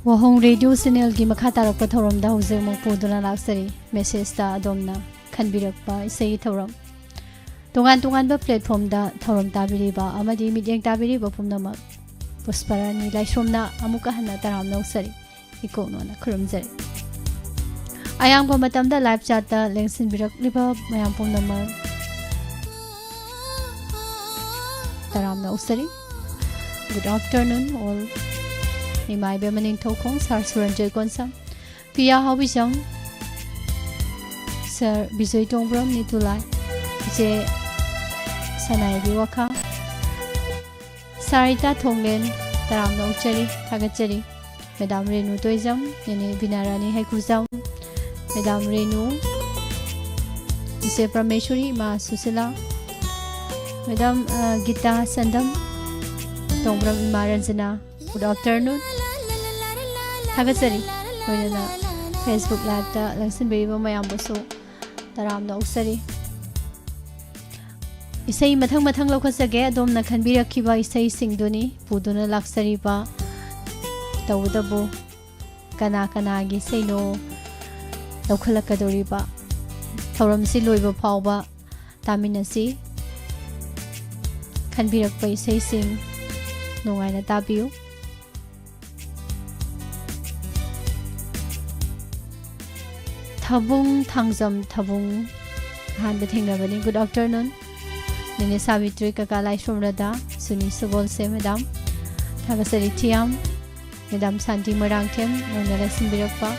WAHONG Radio Channel gi makha tarakpa thorom da hause mokpuduna laksari message ta adomna khanbirakpa isei thorom tongan ba platform da thorom tabiriba amadi midyeng tabiriba pumnamak pusparani laisromna amuka hana taram nausari ikono na khurumjari ayang ba matam da live chat da lengsin birak liba mayam pumnamak taram nausari. Good afternoon all. Nimai be maning thokong sar suranjoy konsam pia hawishang sir bijoy tongbram nitulai je sanai bi wakha sarita thonglen taram no chari thagachari madam renu toijam nene binarani haikuzam madam renu ise prameshwari ma susila madam gita sandam tongbram maranjana. Good afternoon. Thagachari loina Facebook live ta langsin beiba mayam bosu taram na usari isai mathang lokhasage adom na khanbirakhiba isai singduni puduna laksari ba tawdabu kana gi seino lokhalakadori ba thoram si loiba phawba taminasi khanbirakpa isai sing nungaina tabiu. Thabung thangjam thabung han bethengabani. Good afternoon. Nene Savitri kakalai somrada suni subol se madam thagasari thiam madam Santi Marangthem nonala simbirakpa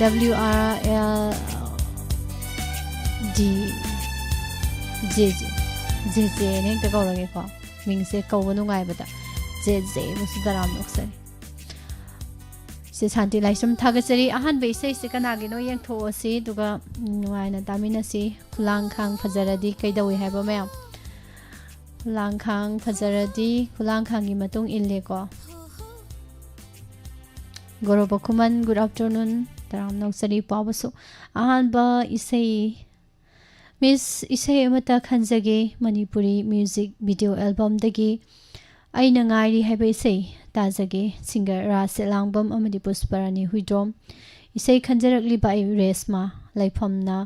WRL D JJ ne ka kawrage ko mingse kawunu ngai bata JJ musudaram noksari se Santi laisam thagachari ahan be sei se kanagi no yang tho si duga nuaina tamina si khulang khang phajaradi kaidawi haiba mayam khulang khang phajaradi khulang khang gi matung ille ko goroba kuman. Good afternoon taram noksari pawasu ahan ba isei Miss isei amata khanjage Manipuri music video album dagi aina ngairi haiba isei tajage singer Raselangbam amadi Pusparani Huidrom isei khanjarakli bai resma laifamna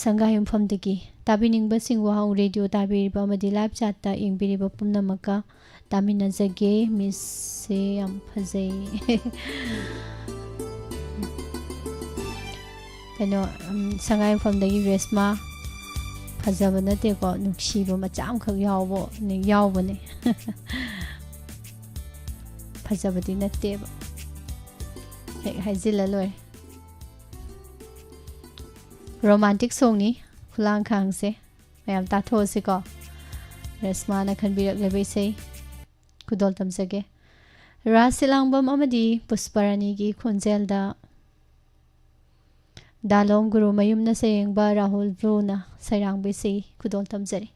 sangayumpham dagi tabiningba sing WAHONG radio tabiriba amadi live chat ta ingbiriba pumnamaka taminajage miss se am phajai kano sangayumpham dagi resma fajaba nate ko nuksiba macham khak yawbo ne yawbane fajabadi nate ba hek haijila loi romantic song ni khulang khang se mayam ta tho se ko resma na khanbirak lebe sei kudol tamsage Raselangbam amadi Pusparani gi khonjel da Dalom Guru Mayumna sayengba Rahul Bruna sairang besi kudol tamjari.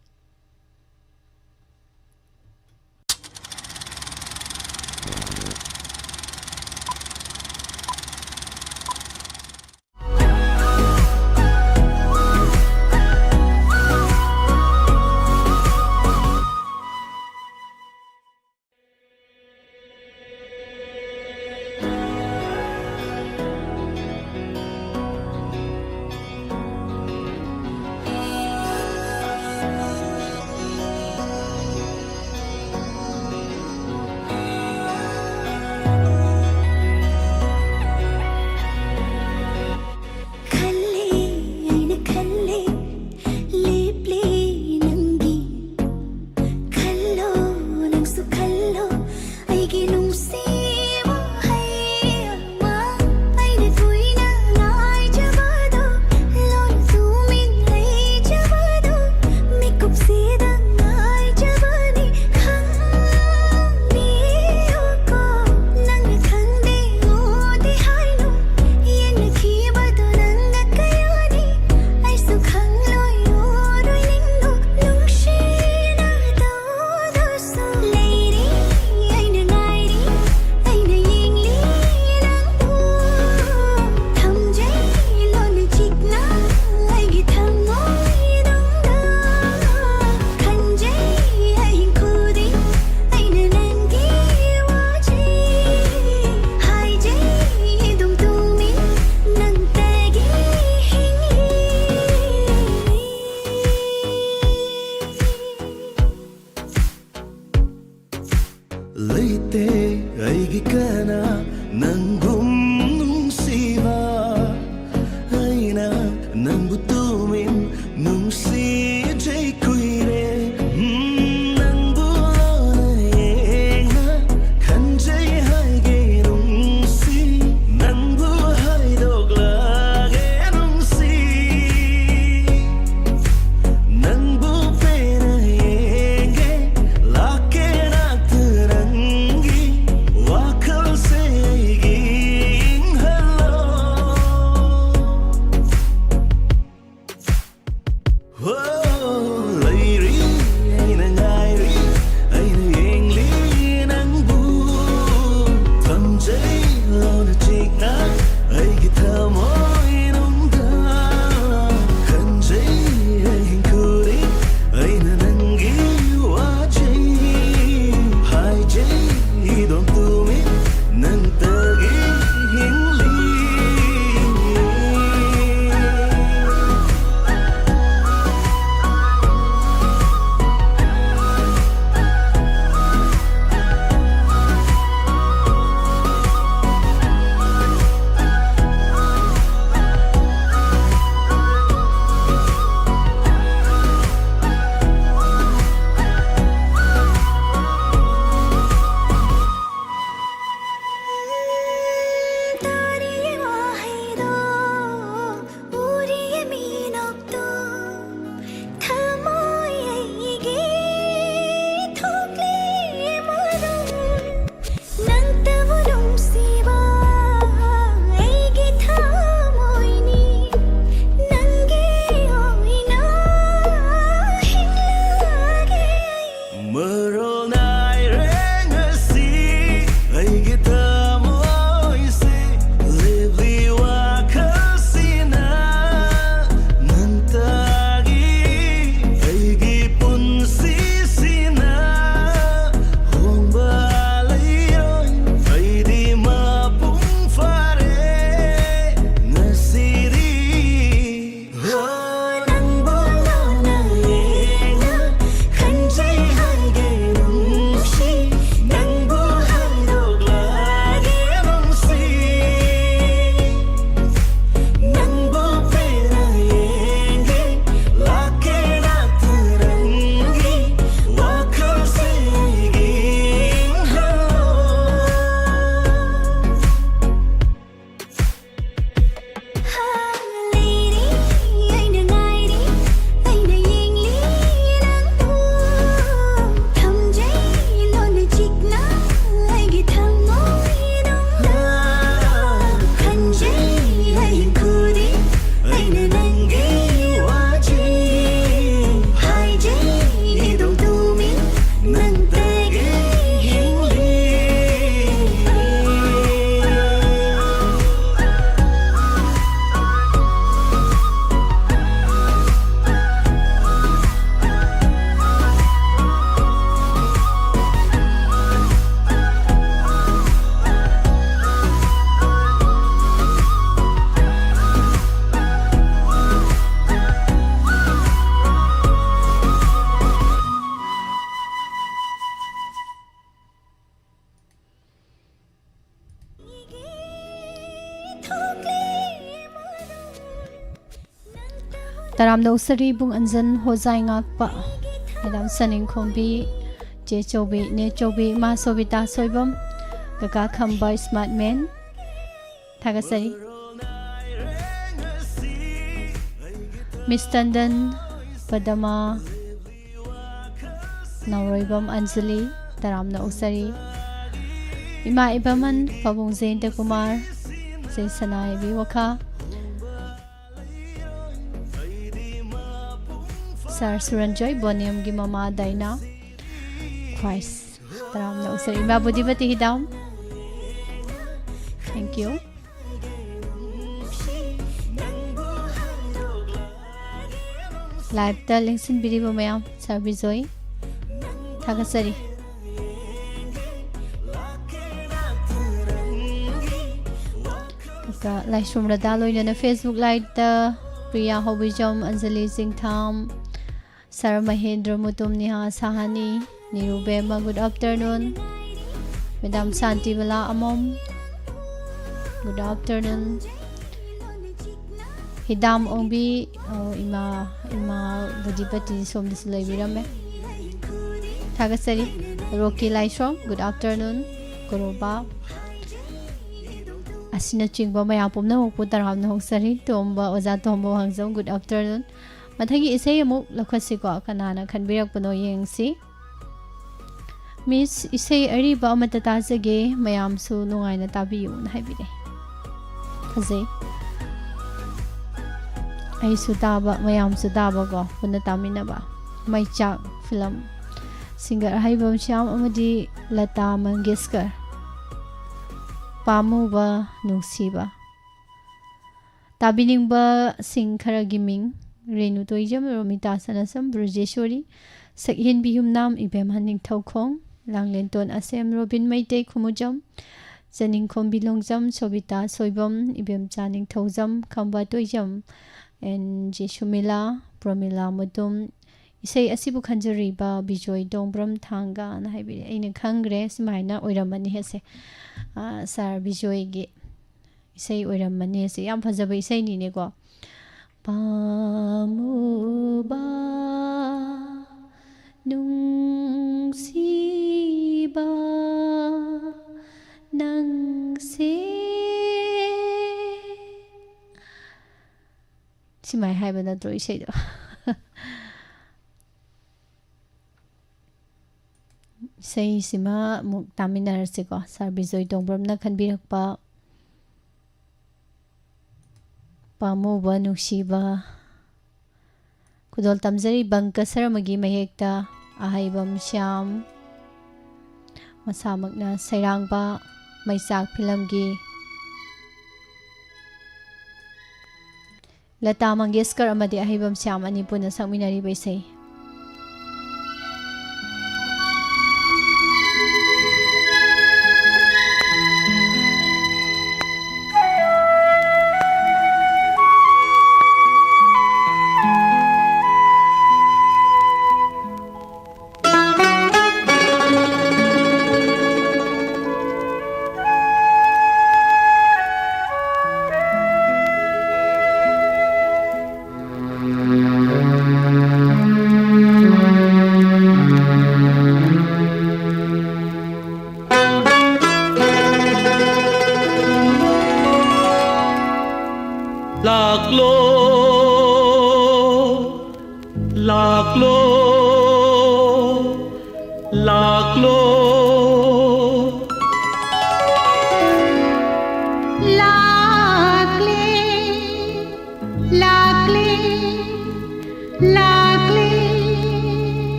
Lady, ain't a diary, ain't a English. Taram no sari bung anjan hozai ngakpa Madam Saning Khombi Je Chobi Ne Chobi Ma Sobita Soibam Kaka Khamba Smart Man Thagasari Miss Tandan Padama Nauroibam Anjali Taram no sari Ima Ibaman Pabung Zain Kumar Se Sanai Viwaka Sir Suranjoy Boniam gi Mama Daina Christ Taram no sir Ima Budibati Hidam Thank you Live ta Lingsin Bidibo Mayam Sir Bijoy Thagasari Live from Radalo in Facebook Live ta Priya Hobijam Anjali Singtham Sarah Mahendra Mutum Niha Sahani Nirubema good afternoon Madam Santi Bala Amom good afternoon Hidam Ombi Ima Budipati Somdisulai Virame Thagasari Rocky Laishom good afternoon Kuroba Asina Chingba Mayapum na Putaram no Sari Tomba Oza Tombo Hangzam good afternoon Matagi isay mo lakwasiko kanana KHANBIRAKPA no yengsi Miss isay ariba matatasage mayam su nungay na tabiyo na haibire Kasi ai su taba mayam su taba ko puna tamina ba mai chak film singer haibam syam amadi Lata Mangeshkar pamuba nungsiba tabiningba sing khara giming Renu Toijam Romita Sanasam Brajeshwari Sakhin Bihum Nam Ibem Haning Thaukhong Langlenton Asem Robin Maitei Khumujam Zaning Khom Bilongjam Sobita Soibam Ibem Chaning Thaujam Khamba Toijam and Jeshumila Pramila Mudum Isai Asibu Khanjariba Bijoy Dongbram Thanga na haibi aina khangre simaina oiramani hese sar Bijoy ge isai oiramani se yam phajaba isai ni ne ko pamuba nungsiba nangse simai haiba na tro isai do isai sima muk taminar se ko sar Bijoy Dongbram na khanbirakpa pamuba nungsiba kudol tamjari bangka saramagi mayekta ahaibam syam masamakna sairangba maisak philamgi Lata Mangeshkar amadi ahaibam syam ani puna sakminari baisai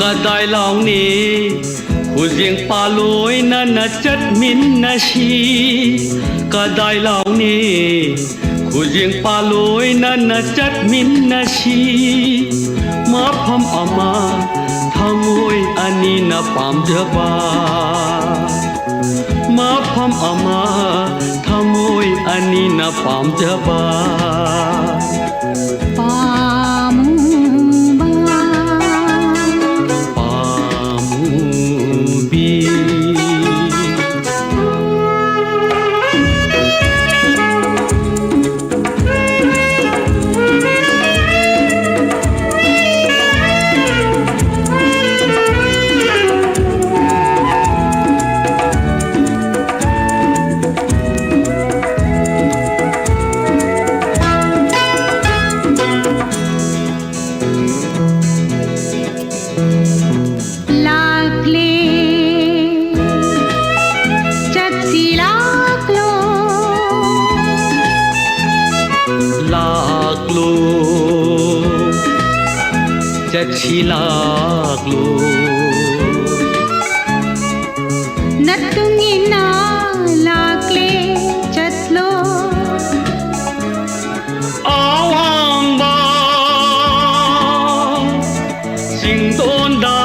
Kadai lao ni Hujieng paloi na na chat min na shi Kadai lao ni Hujieng paloi na na chat min na shi Ma pham ama Thamoi ani na pam jaba Ma pham ama Thamoi ani na pam jaba Chilaglo Natungina lakle chatlo Awang ba Sing ton da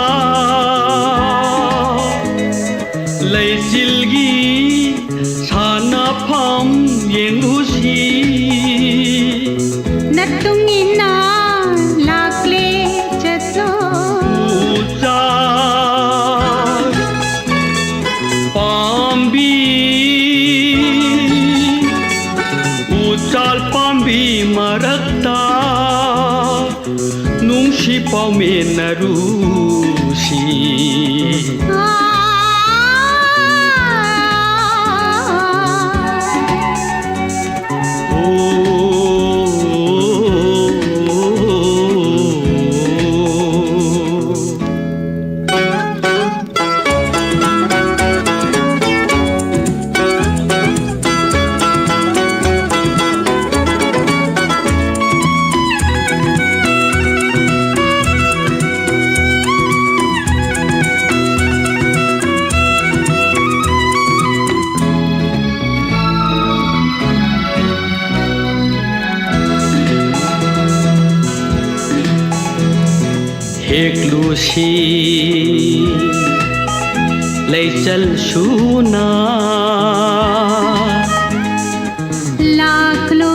yenglusi natungina lakle chatlo ucar pambi ucal pambi marakta nungsi paumenarusi Eklusi lay chal shuna laklo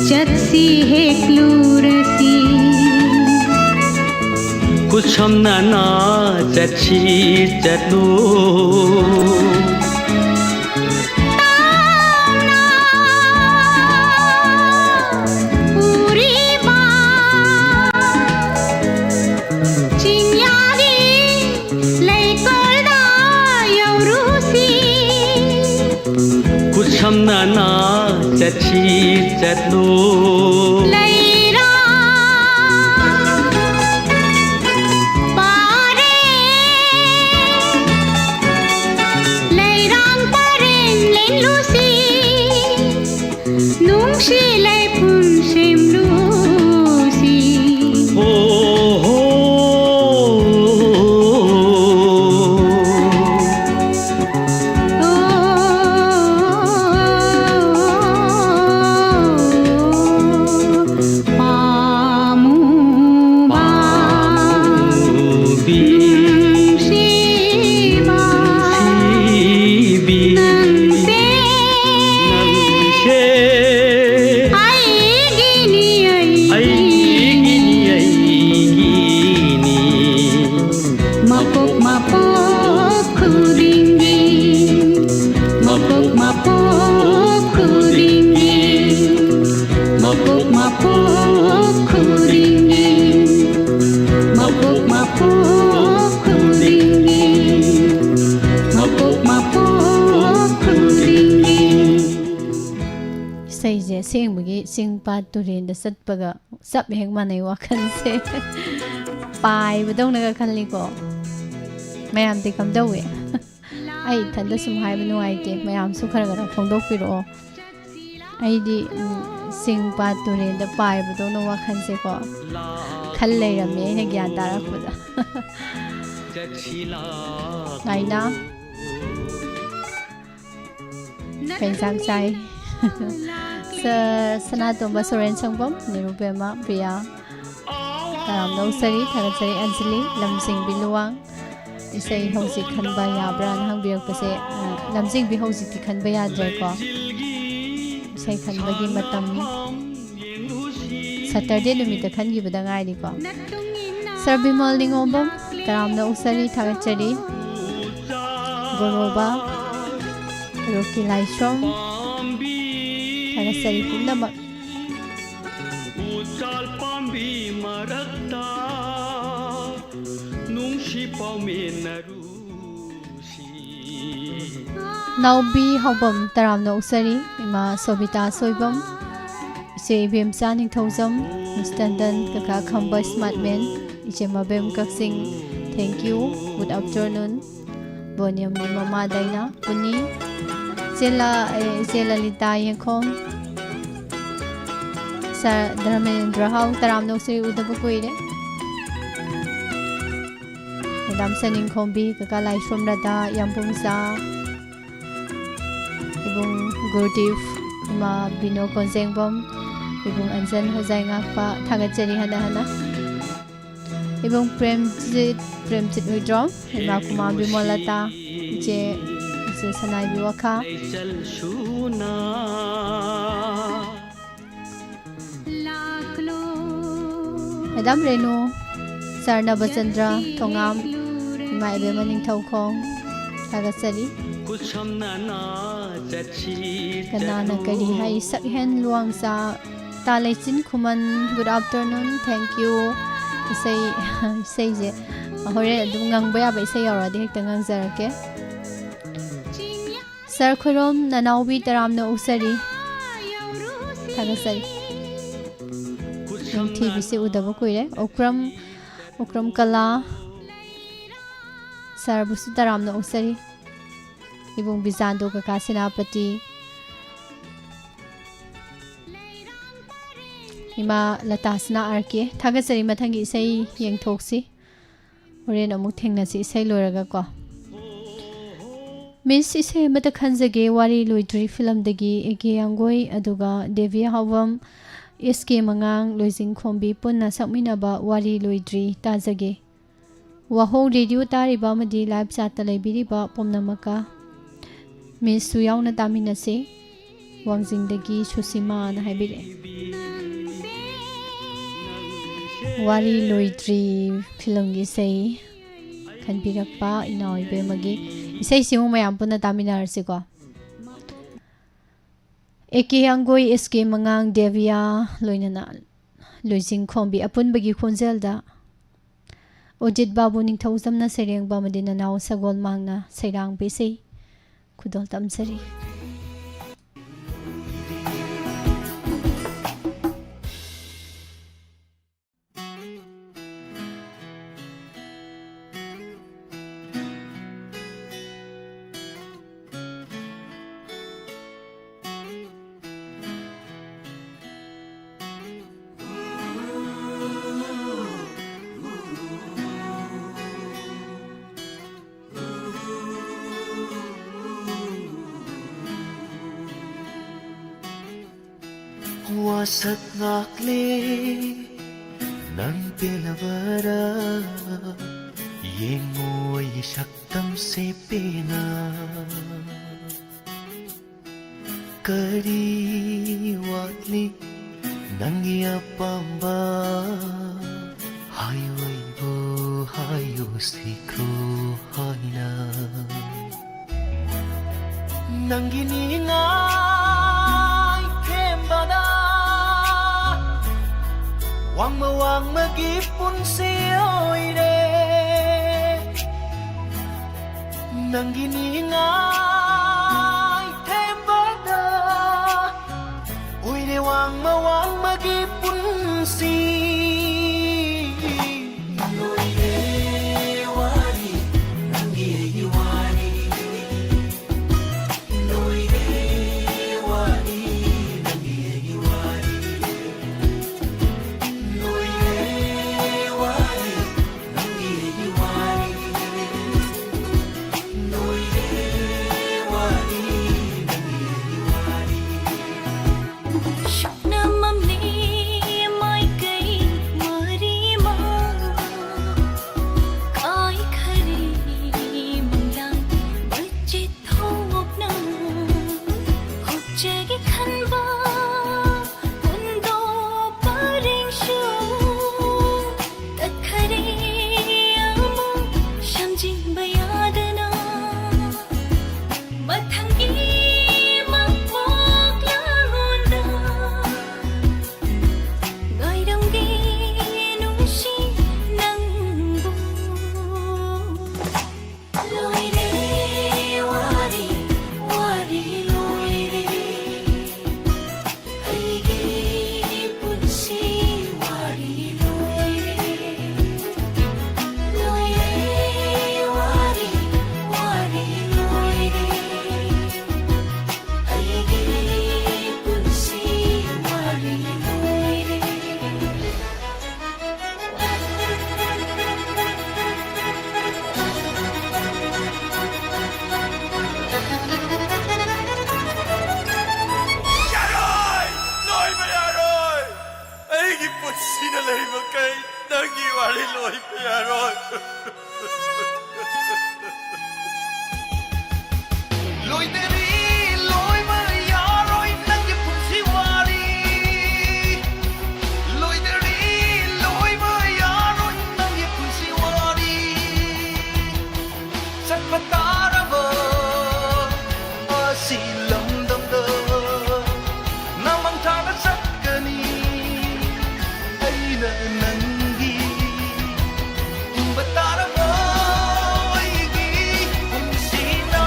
chatsi heklu rasi kucham nana chachi chatlu nana chachi chatlu laira pare lairang paren lenlusi nungsi lai pun semlusi sing bagi sing paturin da sat paga sap heng manai wakan se pai badong naga khanli ko mayam ti kam dawe ai thanda sum hai banu ai te mayam su khara gara phongdok piro ai di sing paturin da pai badong na wakan se ko khal lai rame ne gyan tara khuda ai na pen sang sai Sanatomba Soren Sangbam Nirupema Priya Taram Nausari Thagatsari Anjali Lamsing Biluwang Isai Hausi Khanba Yabra Hangbirappa se Lamsing bi Hausi ki Khanba Yadre ko Isai Khanbagi matam Saturday numita Khangibada Ngai ko Sarbimal Ningombam Taram Nausari Thagatsari Goroba Roki Laishom Sari pundamak ucal pambi marakta nungsi paumenarusi Naubi Hobam Taram Nausari Ima Sobita Soibam Ise Bim Saning Thozam Mustandan Kaka Khamba Smartman Iche Mabem Kaksing Thank you Good afternoon Boniam ni Mama Daina Puni Sela Lita Yankom Sa Dharmendra Hau Taram Nausari Udabu Kuire Madam Saning Khombi Kaka Laishom Rada Yampung Sa Ibung Gurtif Ima Bino Konsengbom Ibung Anjan Hozai Ngakpa Thagatsari Hana Hana Ibung Premjit Withdraw Ima Kumam Bimolata Je se sanai bi wakha चल शूना लाख लो Madam Renu Sarna Bachandra Thongam Ima Ibe Maning Thaukhong Tagasari कुछ हम ना चची Kanana Kari Hai Sakhen Luang Sa Talechin Khuman good afternoon thank you Isai je hore adum ngangba ya ba isai yauradi hekta ngangjarake Sir Khurom Nanawi Taramna Usari Tagasari TV se udaba koire Okram Kala Sir Busu Taramna Usari Ibung Bizando Kaka Senapati Ima Latasna Arke Tagasari Matangi Isai Yang Toksi Horen amuk thengnasi isai loraga ko Miss Isai Mata Khanjage Wari Loidri film dagi ege angoi aduga Devi Havam SK Mangang Loising Khombi Punna Sakminaba Wari Loidri Tajage Wahong radio tariba madi live chat laibiriba pomnamaka Miss Suyauna Taminase Wangjing dagi Susima na haibire Wari Loidri film gi sei Khanbirakpa inoi be magi isai simu mayam puna taminar se ko Eki angoi SK Mangang Devia loinana loising khombi apun bagi khonjel da Ojit Babu Ningthau Samna Sereng ba madina naw sagol mangna sairang be sei khudol tamsari Wasak ngakle nang pilavara yengoy saktam se pena kari watli nangi apamba hayoy bo hayo sikro haina nangi ninga Wang magipun siyoy de Nang giningay tembada Uy de wang magipun siyoy de wari Nang giwari Noy de wari Nang giwari Loiteri loiba yaroi nangi punsi wari Loiteri loiba yaroi nangi punsi wari Sakpatarava asi lamdamda Namang thana satkani aina nangi Imbatarava aigi umsina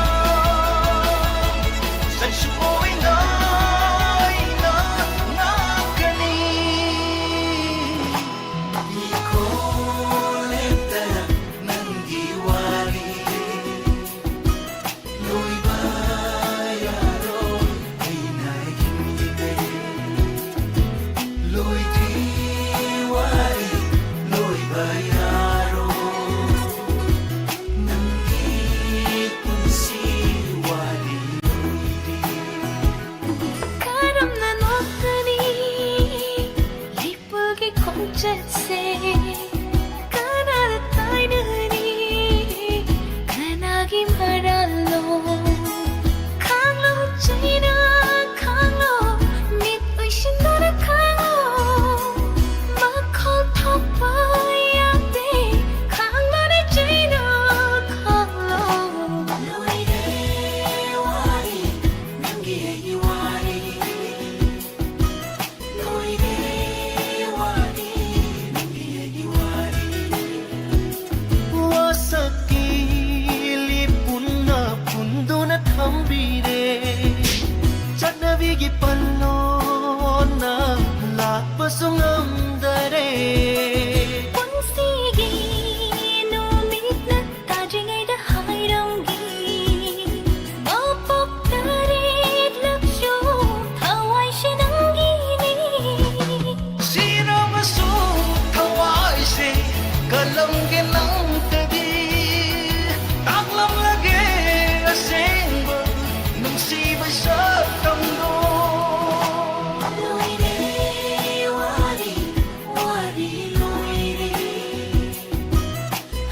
Sansuoy na ina nakani Ikolentara nangi wari Loiba yaro aina himigay Loiti wari loiba yaro Nangi punsi wari karam na notani lipagi khonjet se kanada tainani kanagi maralo khanglo china khanglo mit oishinara khanglo makhol thopa yabe khanglo ne china khanglo Loire wari nangi wari Loire wari nangi wari Wasaki lipunna punduna thambire Chaknavigi pallona lakpasungamdare Punsigi numit na tajingay da hayranggi Mapok tarit laksyo taway sinanggini Sino masu thawai se kalam ke nam tabi taklam lage asengba nungsiba sa tamdo Loire wari wari loire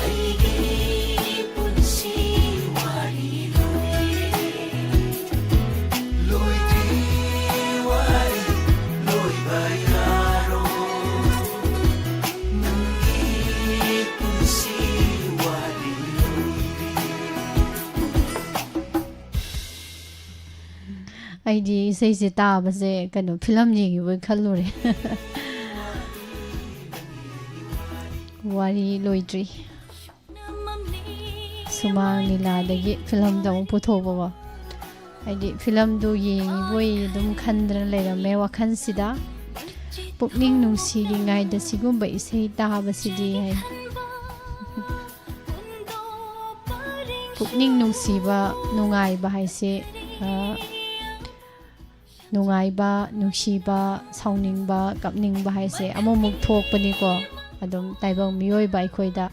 aigi punsi wari loire Loite wari loiba yaro nangi punsi wari ꯑꯩꯗꯤ ꯏꯁꯩꯁꯦ ꯇꯥꯕꯁꯦ ꯀꯩꯅꯣ film ꯌꯦꯡꯉꯤꯕꯣꯏ ꯈꯜꯂꯨꯔꯦ ꯋꯥꯔꯤ ꯂꯣꯏꯗ꯭ꯔꯤ ꯁꯨꯃꯥꯡ ꯂꯤꯂꯥꯗꯒꯤ ꯐꯤꯂꯝꯗ ꯑꯃꯨꯛ ꯄꯨꯊꯣꯛꯄꯀꯣ ꯍꯥꯏꯗꯤ ꯐꯤꯂꯝꯗꯨ ꯌꯦꯡꯉꯤꯕꯣꯏ ꯑꯗꯨꯝ ꯈꯟꯗꯅ ꯂꯩꯔꯝꯃꯦ ꯋꯥꯈꯜꯁꯤꯗ ꯄꯨꯛꯅꯤꯡ ꯅꯨꯡꯁꯤꯔꯤꯉꯩꯗ ꯁꯤꯒꯨꯝꯕ ꯏꯁꯩ ꯇꯥꯕꯁꯤꯗꯤ ꯍꯥꯏ ꯄꯨꯛꯅꯤꯡ ꯅꯨꯡꯁꯤꯕ ꯅꯨꯡꯉꯥꯏꯕ ꯍꯥꯏꯁꯦ ꯅꯨꯡꯉꯥꯏꯕ ꯅꯨꯡꯁꯤꯕ ꯁꯥꯎꯅꯤꯡꯕ ꯀꯞꯅꯤꯡꯕ ꯍꯥꯏꯁꯦ ꯑꯃꯨꯛꯃꯨꯛ ꯊꯣꯛꯄꯅꯤꯀꯣ ꯑꯗꯨꯝ ꯇꯥꯏꯕꯪ ꯃꯤꯑꯣꯏꯕ ꯑꯩꯈꯣꯏꯗ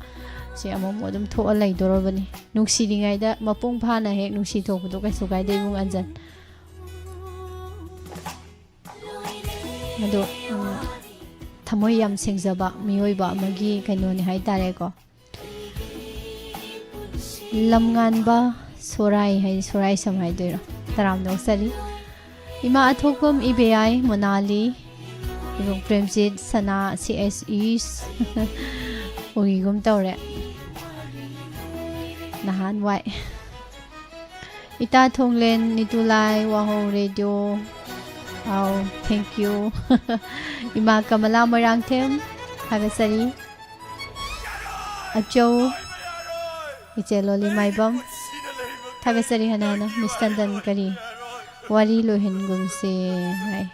ꯁꯤ ꯑꯃꯨꯛꯃꯨꯛ ꯑꯗꯨꯝ ꯊꯣꯛꯑ ꯂꯩꯗꯣꯔꯕꯅꯤ ꯅꯨꯡꯁꯤꯔꯤꯉꯩꯗ ꯃꯄꯨꯡ ꯐꯥꯅ ꯍꯦꯛ ꯅꯨꯡꯁꯤ ꯊꯣꯛꯄꯗꯣ ꯀꯩꯁꯨ ꯀꯥꯏꯗꯦ ꯏꯕꯨꯡ ꯑꯟꯖꯟ ꯑꯗꯣ ꯊꯃꯣꯏ ꯌꯥꯝ ꯁꯦꯡꯖꯕ ꯃꯤꯑꯣꯏꯕ ꯑꯃꯒꯤ ꯀꯩꯅꯣꯅꯤ ꯍꯥꯏꯇꯥꯔꯦꯀꯣ ꯂꯝꯉꯥꯟꯕ ꯁꯣꯔꯥꯏ ꯍꯥꯏ ꯁꯣꯔꯥꯏ ꯁꯝ ꯍꯥꯏꯗꯣꯏꯔꯣ ꯇꯔꯥꯝꯅ ꯑꯣꯛꯆꯔꯤ ꯏꯃꯥ ꯑꯊꯣꯛꯄꯝ ꯏꯕꯦꯌꯥꯏ ꯃꯣꯅꯥꯂꯤ ꯏꯕꯨꯡ ꯄ꯭ꯔꯦꯝꯖꯤꯠ ꯁꯅꯥ CSE ꯎꯒꯤꯒꯨꯝ ꯇꯧꯔꯦ ꯅꯍꯥꯟꯋꯥꯏ ꯏꯇꯥ ꯊꯣꯡꯂꯦꯟ ꯅꯤꯇꯨꯂꯥꯏ ꯋꯥꯍꯣꯡ ꯔꯦꯗꯤꯑꯣ ꯑꯥꯎ ꯊꯦꯡꯛ ꯌꯨ ꯏꯃꯥ ꯀꯃꯂꯥ ꯃꯣꯏꯔꯥꯡꯊꯦꯝ ꯊꯥꯒꯠꯆꯔꯤ ꯑꯆꯧ ꯏꯆꯦ ꯂꯣꯂꯤ ꯃꯥꯏꯕꯝ ꯊꯥꯒꯠꯆꯔꯤ ꯍꯥꯟꯅ ꯍꯥꯟꯅ ꯃꯤꯁ ꯇꯟꯗꯟ ꯀꯔꯤ ꯋꯥꯔꯤ ꯂꯣꯏꯍꯟꯒꯨꯝꯁꯦ ꯍꯥꯏ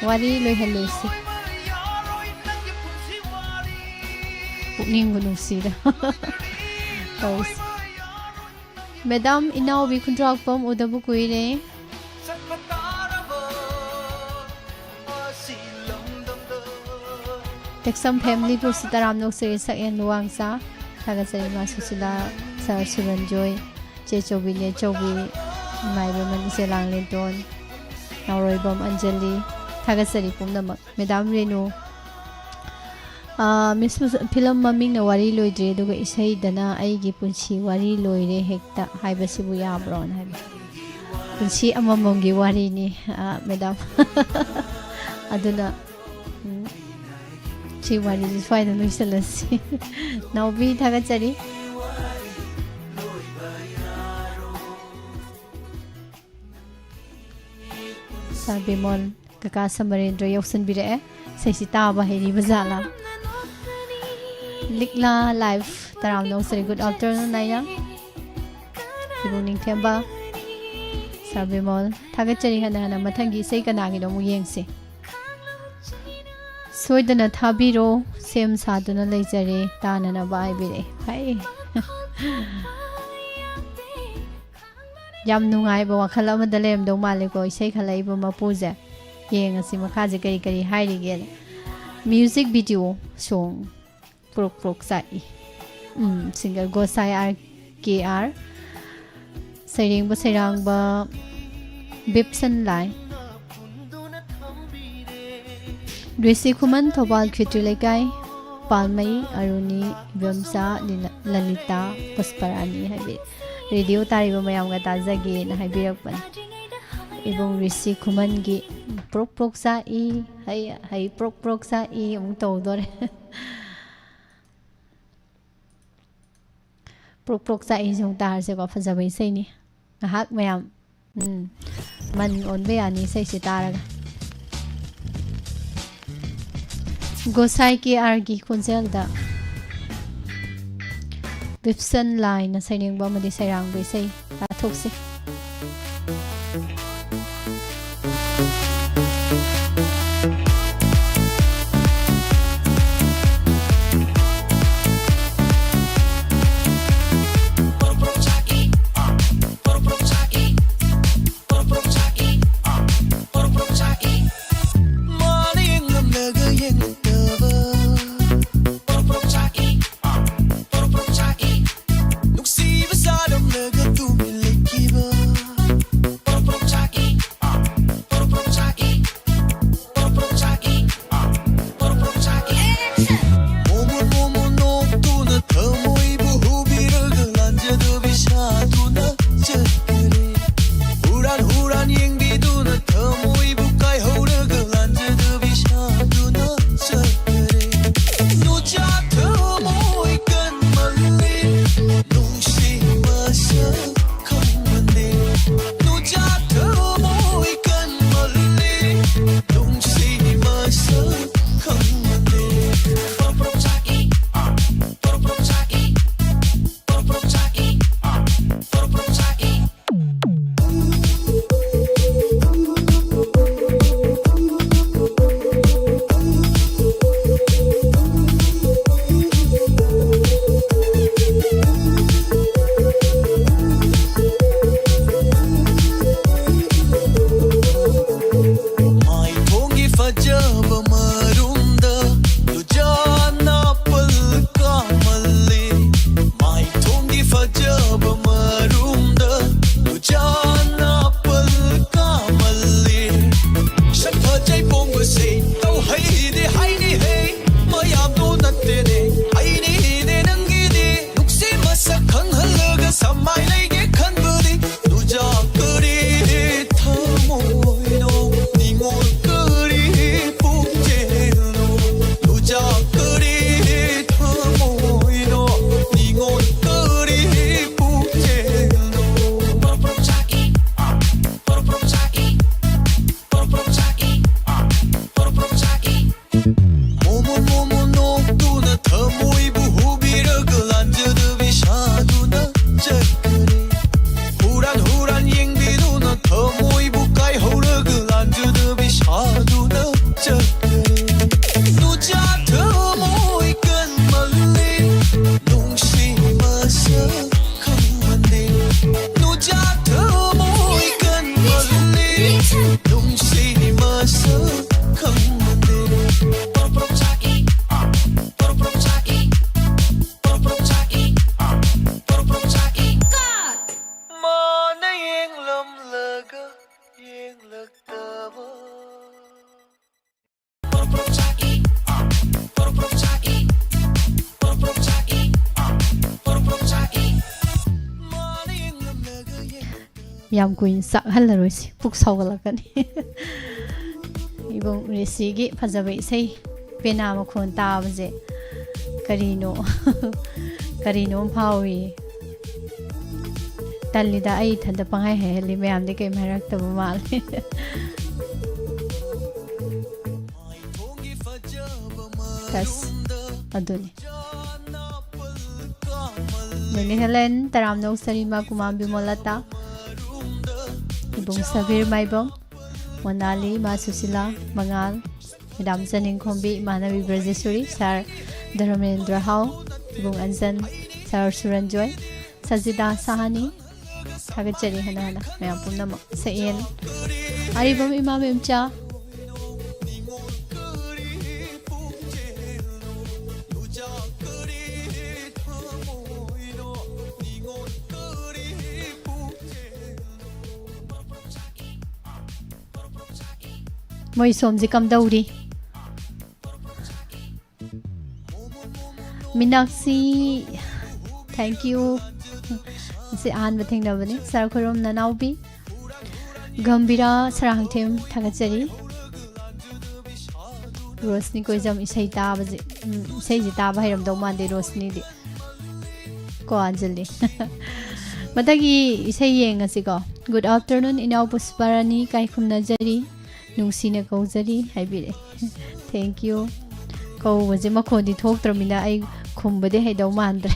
ꯋꯥꯔꯤ ꯂꯣꯏꯍꯜꯂꯨꯁꯤ ꯄꯨꯛꯅꯤꯡꯕꯨ ꯅꯨꯡꯁꯤꯗ ꯇꯧꯁꯤ ꯃꯦꯗꯥꯝ ꯏꯅꯥꯎꯕꯤ ꯈꯨꯟꯗ꯭ꯔꯥꯛꯄꯝ ꯎꯗꯕ ꯀꯨꯏꯔꯦ ꯇꯦꯛꯁꯝ ꯐꯦꯃꯤꯂꯤ ꯕꯨ ꯁꯤꯇꯥꯔꯥꯝ ꯅꯣꯛꯆꯔꯤ ꯁꯛꯑꯦꯟ ꯂꯨꯋꯥꯡꯆꯥ ꯊꯥꯒꯠꯆꯔꯤ ꯃꯥ ꯁꯨꯁꯤꯂꯥ ꯁꯥꯔ ꯁꯨꯔꯟꯖꯣꯏ ꯆꯦ ꯆꯧꯕꯤ ꯅꯦ ꯆꯧꯕꯤ ꯏꯃꯥꯏꯕꯦꯝꯃꯟ ꯏꯆꯦ ꯂꯥꯡꯂꯦꯟꯇꯣꯟ ꯅꯥꯎꯔꯣꯏꯕꯝ ꯑꯟꯖꯂꯤ ꯊꯥꯒꯠꯆꯔꯤ ꯄꯨꯝꯅꯃꯛ madam Renu Miss film maming na wari loidre duga isay dana aigi punsi wari loire hekta haibasibu yabron habi punsi amamonggi wari ni madam aduna si wari ji fayda loisalasi naubi thagachari Sarbimol kaka samarendra yausan bire sai si taba heri bazala Likla live taram no sari good afternoon naya Ibuning themba Sarbimol thagachari hana mathangi sei kanagi no muyengse Soidana thabiro sem saduna leijare tanana bai bire hai Yam nungai ba wakhal amada lemdo male ko isei khalai ba mapuje yeng asi makhaje kari kari hairi gel music video song prok sai singer go sai RKR saireng ba sairang ba bipsan lai Dwesi kuman thobal khitri lekai palmai aruni vyamsa lalita pusparani habi radio tariba mayam ga tajage na haibirakpan ibong risi kuman gi prok sa I hay prok sa I amung tawdore prok sa I jong tar se ko fajabay sai ni ngahak mayam man on be ani sai si taraga gosai ki argi konjel da Bipsan line na saineng ba madi sairang bisay tathok se Keep yam kuin sak halaroisi puk sawgalakani ibong resigi phajabai sei pena ma khon tabaje karino karino phawi talida ai thanda pangai heli mayam de kai marak taba mal tas aduni Nini Helen taram no sarima kumam bimolata ibong Sabir Maibong Monali Ma Susila Mangal Madam Zaning Khombi Manavi Brajesuri Sar Dharamendra Hau ibong Anjan Sar Suranjoy Sajida Sahani Thagachari hana hana mayam pumnamak sa iyan aribam imam imcha Moi somji kam dauri Minakshi thank you se an bathing na bani sar khorom nanaubi gambira sarang them thagachari Rosni ko jam isai ta baje isai ji ta bhairam do mande Rosni di ko anjali matagi isai yeng asiko good afternoon inau pusparani kai khumna jari nungsina kaujari haibire thank you ko waje makhodi thoktromina ai khumbade haidau mandre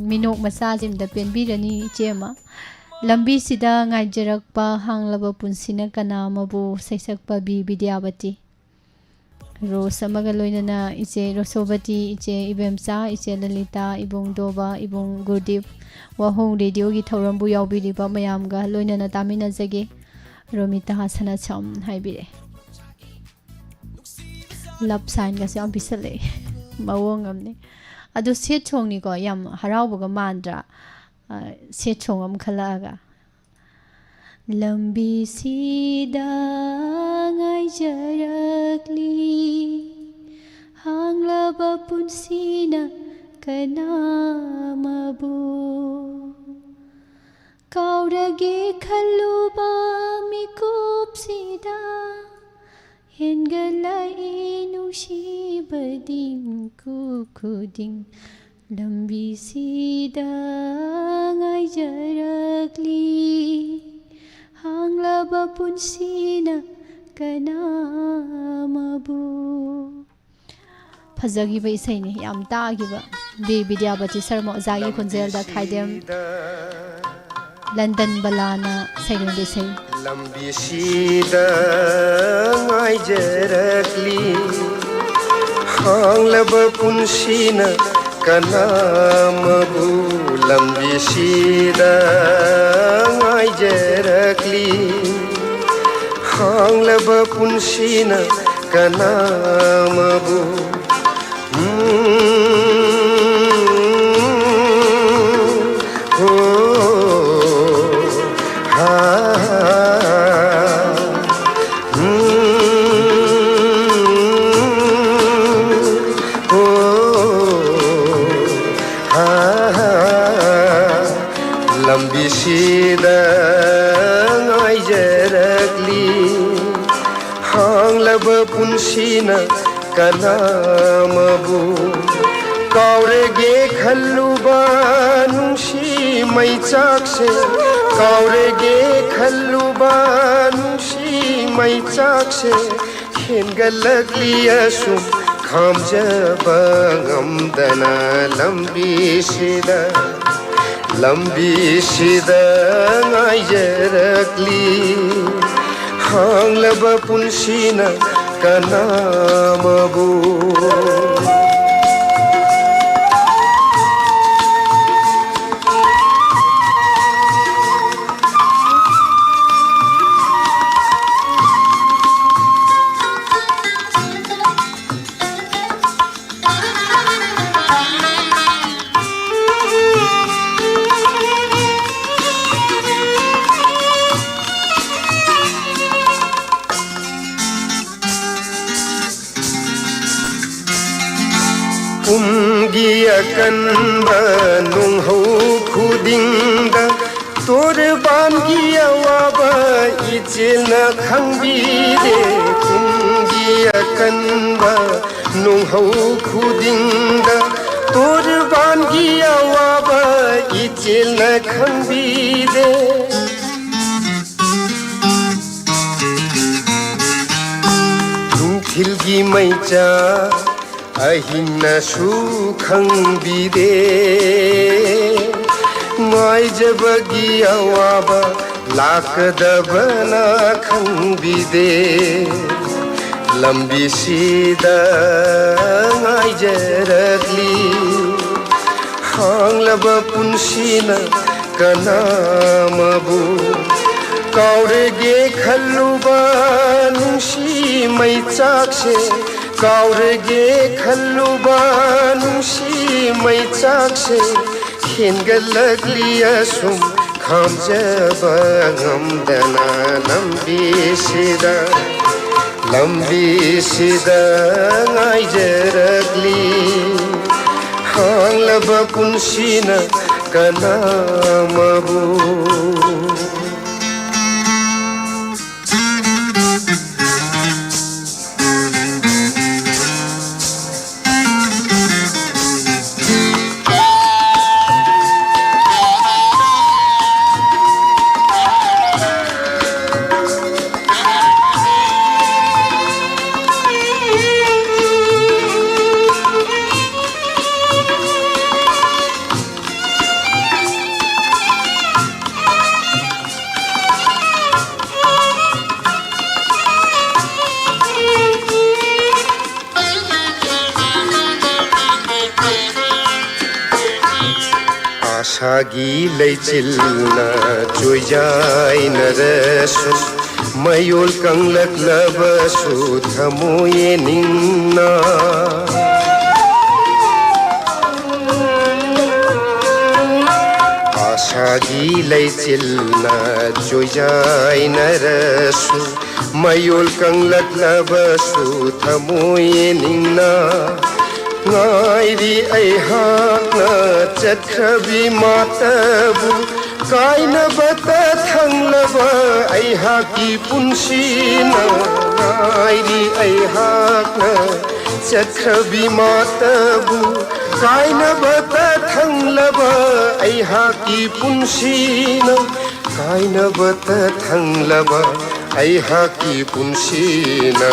Minok masajim da penbirani chema lambi sida ngaijarakpa hanglaba punsina kana mabu saisakpa bi bidyabati Rosamaga loinana iche Rosobati iche Ibemsa iche Lalita ibong Doba ibong Gurdip Wahong radio gi thaurambu yaubiriba mayamga loinana tamina jage Romita Hasana cham haibire Lap sign ga sam bisale mawong amne adu set chong ni ko yam harau boga mandra set chong am khalaga lambi sida ngai jarakli hanglaba punsina kana mabu kaurage khaluba mikup sida Hengalai nushi bading kukuding lambi sida ngai jarakli hanglaba punsina kana mabu phajagi ba isai ni yam ta gi ba bi bidyabati sarma zagi khunjel da khaidem London balana sailin de sai lambi sida ngai jarakli hanglaba punsina kana mabu lambi sida ngai jarakli hanglaba punsina kana mabu lambi sida ngai jarakli hanglaba punsina kana mabu kaurege khalluba nungsi mai chakse kaurege khalluba nungsi mai chakse khengalakli asum khamjaba ngamdana lambi sida ngai jarakli hanglaba punsina kana mabu umgi akan banung hau khudingda to ichilna khangbide kumgi akanba nunghau khudingda torbangi awaba ichilna khangbide nungthilgi maicha ahina su khangbide ngaijabagi awaba lakadabana khangbide lambi sida ngaijarakli hanglaba punsina kanamabu kaurege khalluba nungsi mai chakse kaurege khalluba nungsi mai chakse khengalagli asum khamjaba ngamdana lambi sida ngaijarakli hanglaba punsina kanamabu Asagi leichilna choyai narasu mayol kanglak labasu thamoye ningna Asagi leichilna choyai narasu mayol kanglak labasu thamoye ningna ngairi aihakna chathrabi matabu kaina bata thanglaba aihaki punsina ngairi aihakna chathrabi matabu kaina bata thanglaba aihaki punsina kaina bata thanglaba aihaki punsina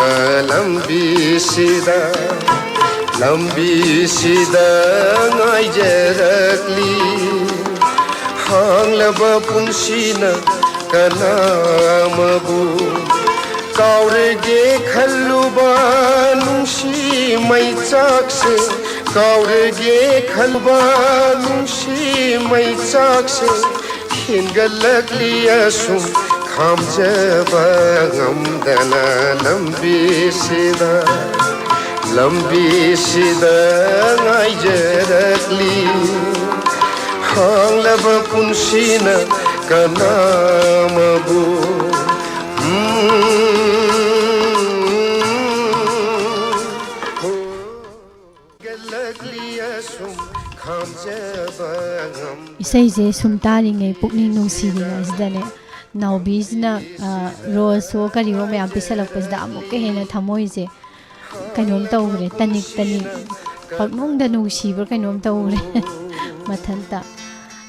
lambi sida ngaijarakli hanglaba punsina kanamabu kaurege khalluba nungsi mai chakse kaurege khalluba nungsi mai chakse khengalakli asum khamjaba ngamdana lambi sida ngaijarakli hanglaba punsina kanamabu Isai sum taringai pukning nungsiringai sidane naubisna rose kari ho mayam pisalakpasda amuk hena thamoi je kainom tawre tanik paknungda nungsibar kainom tawre mathanta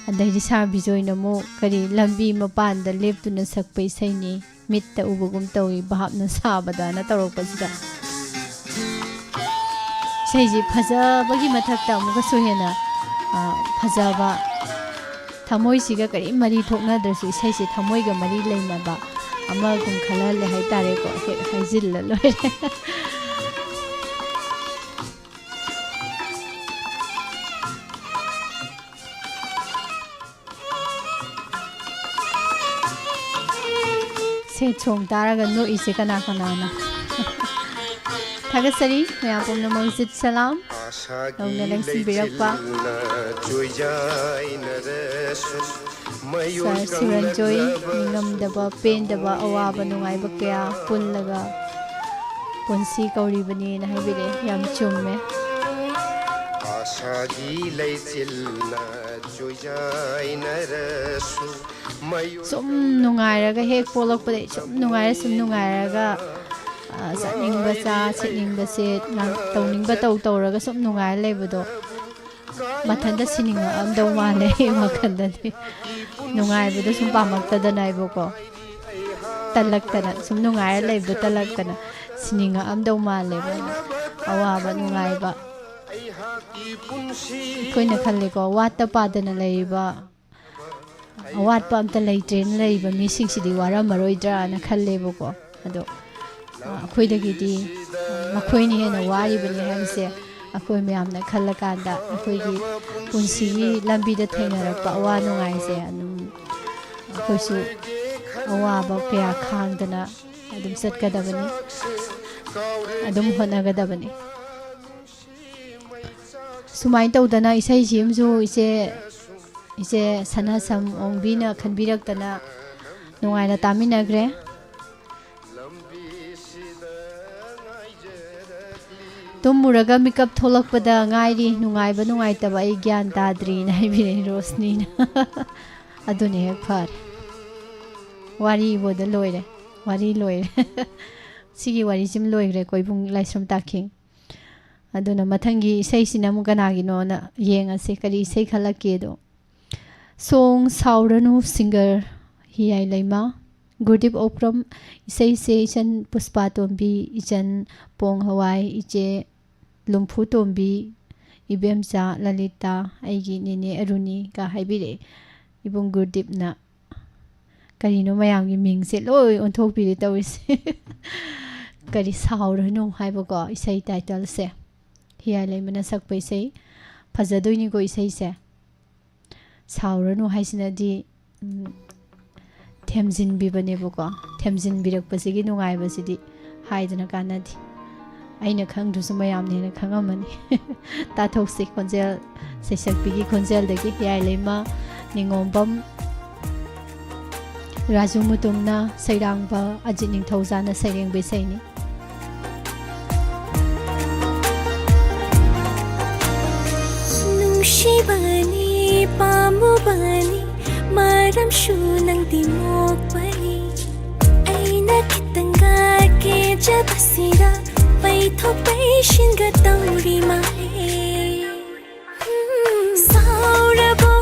adai sa bijoina mo kari lambi mapanda leptuna sakpa isai ni mitta ubugum tawi bahapna sabada na tawrokpasida isai ji phajabagi mathakta amuka sohena phajaba thamoi siga kari mari thokna darsu isai se thamoi ga mari leinaba ama gum khala le hai tare ko he haijil la loire se chong taraga no ise kana na Thagasari mayam pumna masjid salam nongna KHANBIRAKPA Sir Suranjoy ningamdaba pendaba awaba nungaiba kaya punlaga punsi kauribani na haibire yam chumme ꯃꯁꯥꯒꯤ ꯂꯩꯆꯤꯜꯅ ꯆꯣꯏꯖꯥꯏꯅꯔꯁꯨ ꯁꯨꯝ ꯅꯨꯡꯉꯥꯏꯔꯒ ꯍꯦꯛ ꯄꯣꯛꯂꯛꯄꯗꯩ ꯁꯨꯝ ꯅꯨꯡꯉꯥꯏꯔꯒ ꯆꯠꯅꯤꯡꯕ ꯁꯦꯠꯅꯤꯡꯕ set ꯇꯧꯅꯤꯡꯕ ꯇꯧꯔꯒ ꯁꯨꯝ ꯅꯨꯡꯉꯥꯏꯔ ꯂꯩꯕꯗꯣ ꯃꯊꯟꯇ ꯁꯤꯅꯤꯡꯉꯛꯑꯝꯗꯧ ꯃꯥꯜꯂꯦ ꯋꯥꯈꯜꯗꯗꯤ ꯅꯨꯡꯉꯥꯏꯕꯗꯣ ꯁꯨꯝ ꯄꯥꯝꯃꯛꯇꯗꯅ ꯑꯩꯕꯨꯀꯣ ꯇꯜꯂꯛꯇꯅ ꯁꯨꯝ ꯅꯨꯡꯉꯥꯏꯔ ꯂꯩꯕꯗꯣ ꯇꯜꯂꯛꯇꯅ ꯁꯤꯅꯤꯡꯉꯛꯑꯝꯗꯧ ꯃꯥꯜꯂꯦꯕ ꯑꯋꯥꯕ ꯅꯨꯡꯉꯥꯏꯕ ꯑꯩꯈꯣꯏꯅ ꯈꯜꯂꯦꯀꯣ ꯋꯥꯠꯇ ꯄꯥꯗꯅ ꯂꯩꯔꯤꯕ ꯑꯋꯥꯠꯄ ꯑꯝꯇ ꯂꯩꯇ꯭ꯔꯦꯅ ꯂꯩꯔꯤꯕ ꯃꯤꯁꯤꯡꯁꯤꯗꯤ ꯋꯥꯔꯝꯃꯔꯣꯏꯗ꯭ꯔꯥꯅ ꯈꯜꯂꯦꯕꯀꯣ ꯑꯗꯣ ꯑꯩꯈꯣꯏꯗꯒꯤꯗꯤ ꯃꯈꯣꯏꯅ ꯍꯦꯟꯅ ꯋꯥꯔꯤꯕꯅꯤ ꯍꯥꯏꯕꯁꯦ ꯑꯩꯈꯣꯏ ꯃꯌꯥꯝꯅ ꯈꯜꯂꯀꯥꯟꯗ ꯑꯩꯈꯣꯏꯒꯤ ꯄꯨꯟꯁꯤꯒꯤ ꯂꯝꯕꯤꯗ ꯊꯦꯡꯅꯔꯛꯄ ꯑꯋꯥ ꯅꯨꯡꯉꯥꯏꯁꯦ ꯑꯗꯨꯝ ꯑꯩꯈꯣꯏꯁꯨ ꯑꯋꯥꯕ ꯀꯌా ꯈꯥꯡꯗꯅ ꯑꯗꯨꯝ ꯆꯠꯀꯗꯕꯅꯤ ꯑꯗꯨꯝ ꯍꯣꯠꯅꯒꯗꯕꯅꯤ ꯁꯨꯃꯥꯏꯅ ꯇꯧꯗꯅ ꯏꯁꯩꯁꯤ ꯑꯃꯁꯨ ꯏꯆꯦ ꯁꯅꯥꯁꯝ ꯑꯣꯡꯕꯤꯅ ꯈꯟꯕꯤꯔꯛꯇꯅ ꯅꯨꯡꯉꯥꯏꯅ ꯇꯥꯃꯤꯟꯅꯈ꯭ꯔꯦ ꯇꯨꯝꯃꯨꯔꯒ ꯃꯤꯀꯞ ꯊꯣꯛꯂꯛꯄꯗ ꯉꯥꯏꯔꯤ ꯅꯨꯡꯉꯥꯏꯕ ꯅꯨꯡꯉꯥꯏꯇꯕ ꯑꯩ ꯒ꯭ꯌꯥꯟ ꯇꯥꯗ꯭ꯔꯤꯅ ꯍꯥꯏꯕꯤꯔꯛꯏ ꯔꯣꯁꯅꯤꯅ ꯑꯗꯨꯅ ꯍꯦꯛ ꯐꯔꯦ ꯋꯥꯔꯤꯕꯨꯗ ꯂꯣꯏꯔꯦ ꯋꯥꯔꯤ ꯂꯣꯏꯔꯦ ꯁꯤꯒꯤ ꯋꯥꯔꯤꯁꯤꯃ ꯂꯣꯏꯈ꯭ꯔꯦ ꯀꯣꯏꯕꯨꯡ ꯂꯥꯏꯁ꯭ꯔꯝ ꯇꯥꯈꯤꯡ ꯑꯗꯨꯅ ꯃꯊꯪꯒꯤ ꯏꯁꯩꯁꯤꯅ ꯑꯃꯨꯛ ꯀꯅꯥꯒꯤꯅꯣꯅ ꯌꯦꯡꯉꯁꯤ ꯀꯔꯤ ꯏꯁꯩ ꯈꯜꯂꯛꯀꯦꯗꯣ ꯁꯣꯡ ꯁꯥꯎꯔꯅꯨ ꯁꯤꯡꯒꯔ ꯍꯤꯌꯥꯏ ꯂꯩꯃ ꯒꯨꯔꯗꯤꯞ ꯑꯣꯀ꯭ꯔꯝ ꯏꯁꯩꯁꯦ ꯏꯆꯟ ꯄꯨꯁꯄꯥ ꯇꯣꯝꯕꯤ ꯏꯆꯟ ꯄꯣꯡ ꯍꯋꯥꯏ ꯏꯆꯦ ꯂꯨꯝꯐꯨ ꯇꯣꯝꯕꯤ ꯏꯕꯦꯝꯆꯥ ꯂꯂꯤꯇꯥ ꯑꯩꯒꯤ ꯅꯦꯅꯦ ꯑꯔꯨꯅꯤꯒ ꯍꯥꯏꯕꯤꯔꯛꯑꯦ ꯏꯕꯨꯡ ꯒꯨꯔꯗꯤꯞꯅ ꯀꯔꯤꯅꯣ ꯃꯌꯥꯝꯒꯤ ꯃꯤꯡꯁꯦ ꯂꯣꯏ ꯑꯣꯟꯊꯣꯛꯄꯤꯔꯦ ꯇꯧꯔꯤꯁꯦ ꯀꯔꯤ ꯁꯥꯎꯔꯅꯨ ꯍꯥꯏꯕꯀꯣ ꯏꯁꯩ ꯇꯥꯏꯇꯜꯁꯦ ꯍꯤꯌꯥꯏ ꯂꯩꯃꯅ ꯁꯛꯄ ꯏꯁꯩ ꯐꯖꯗꯣꯏꯅꯤꯀꯣ ꯏꯁꯩꯁꯦ ꯁꯥꯎꯔꯅꯨ ꯍꯥꯏꯁꯤꯅꯗꯤ ꯊꯦꯝꯖꯤꯟꯕꯤꯕꯅꯦꯕꯀꯣ ꯊꯦꯝꯖꯤꯟꯕꯤꯔꯛꯄꯁꯤꯒꯤ ꯅꯨꯡꯉꯥꯏꯕꯁꯤꯗꯤ ꯍꯥꯏꯗꯅ ꯀꯥꯟꯅꯗꯦ ꯑꯩꯅ ꯈꯪꯗ꯭ꯔꯁꯨ ꯃꯌꯥꯝꯅ ꯍꯦꯟꯅ ꯈꯪꯉꯝꯃꯅꯤ ꯇꯥꯊꯣꯛꯁꯤ ꯈꯣꯟꯖꯦꯜ ꯁꯩꯁꯛꯄꯤꯒꯤ ꯈꯣꯟꯖꯦꯜꯗꯒꯤ ꯍꯤꯌꯥꯏ ꯂꯩꯃ ꯅꯤꯉꯣꯝꯕꯝ ꯔꯥꯖꯨ ꯃꯨꯇꯨꯝꯅ ꯁꯩꯔꯥꯡꯕ ꯑꯖꯤꯠ ꯅꯤꯡꯊꯧꯖꯥꯅ ꯁꯩꯔꯦꯡꯕ ꯏꯁꯩꯅꯤ ꯅꯨꯡꯁꯤꯕꯅꯤ ꯄꯥꯝꯃꯨꯕꯅꯤ ꯃꯔꯝꯁꯨ ꯅꯪꯗꯤ ꯃꯣꯛꯄꯅꯤ ꯑꯩꯅ ꯈꯤꯇꯪꯒ ꯀꯦꯖꯕꯁꯤꯗ ꯄꯩꯊꯣꯛ ꯄꯩꯁꯤꯟꯒ ꯇꯧꯔꯤ ꯃꯥꯜꯂꯦ ꯁꯥꯎꯔꯕꯣ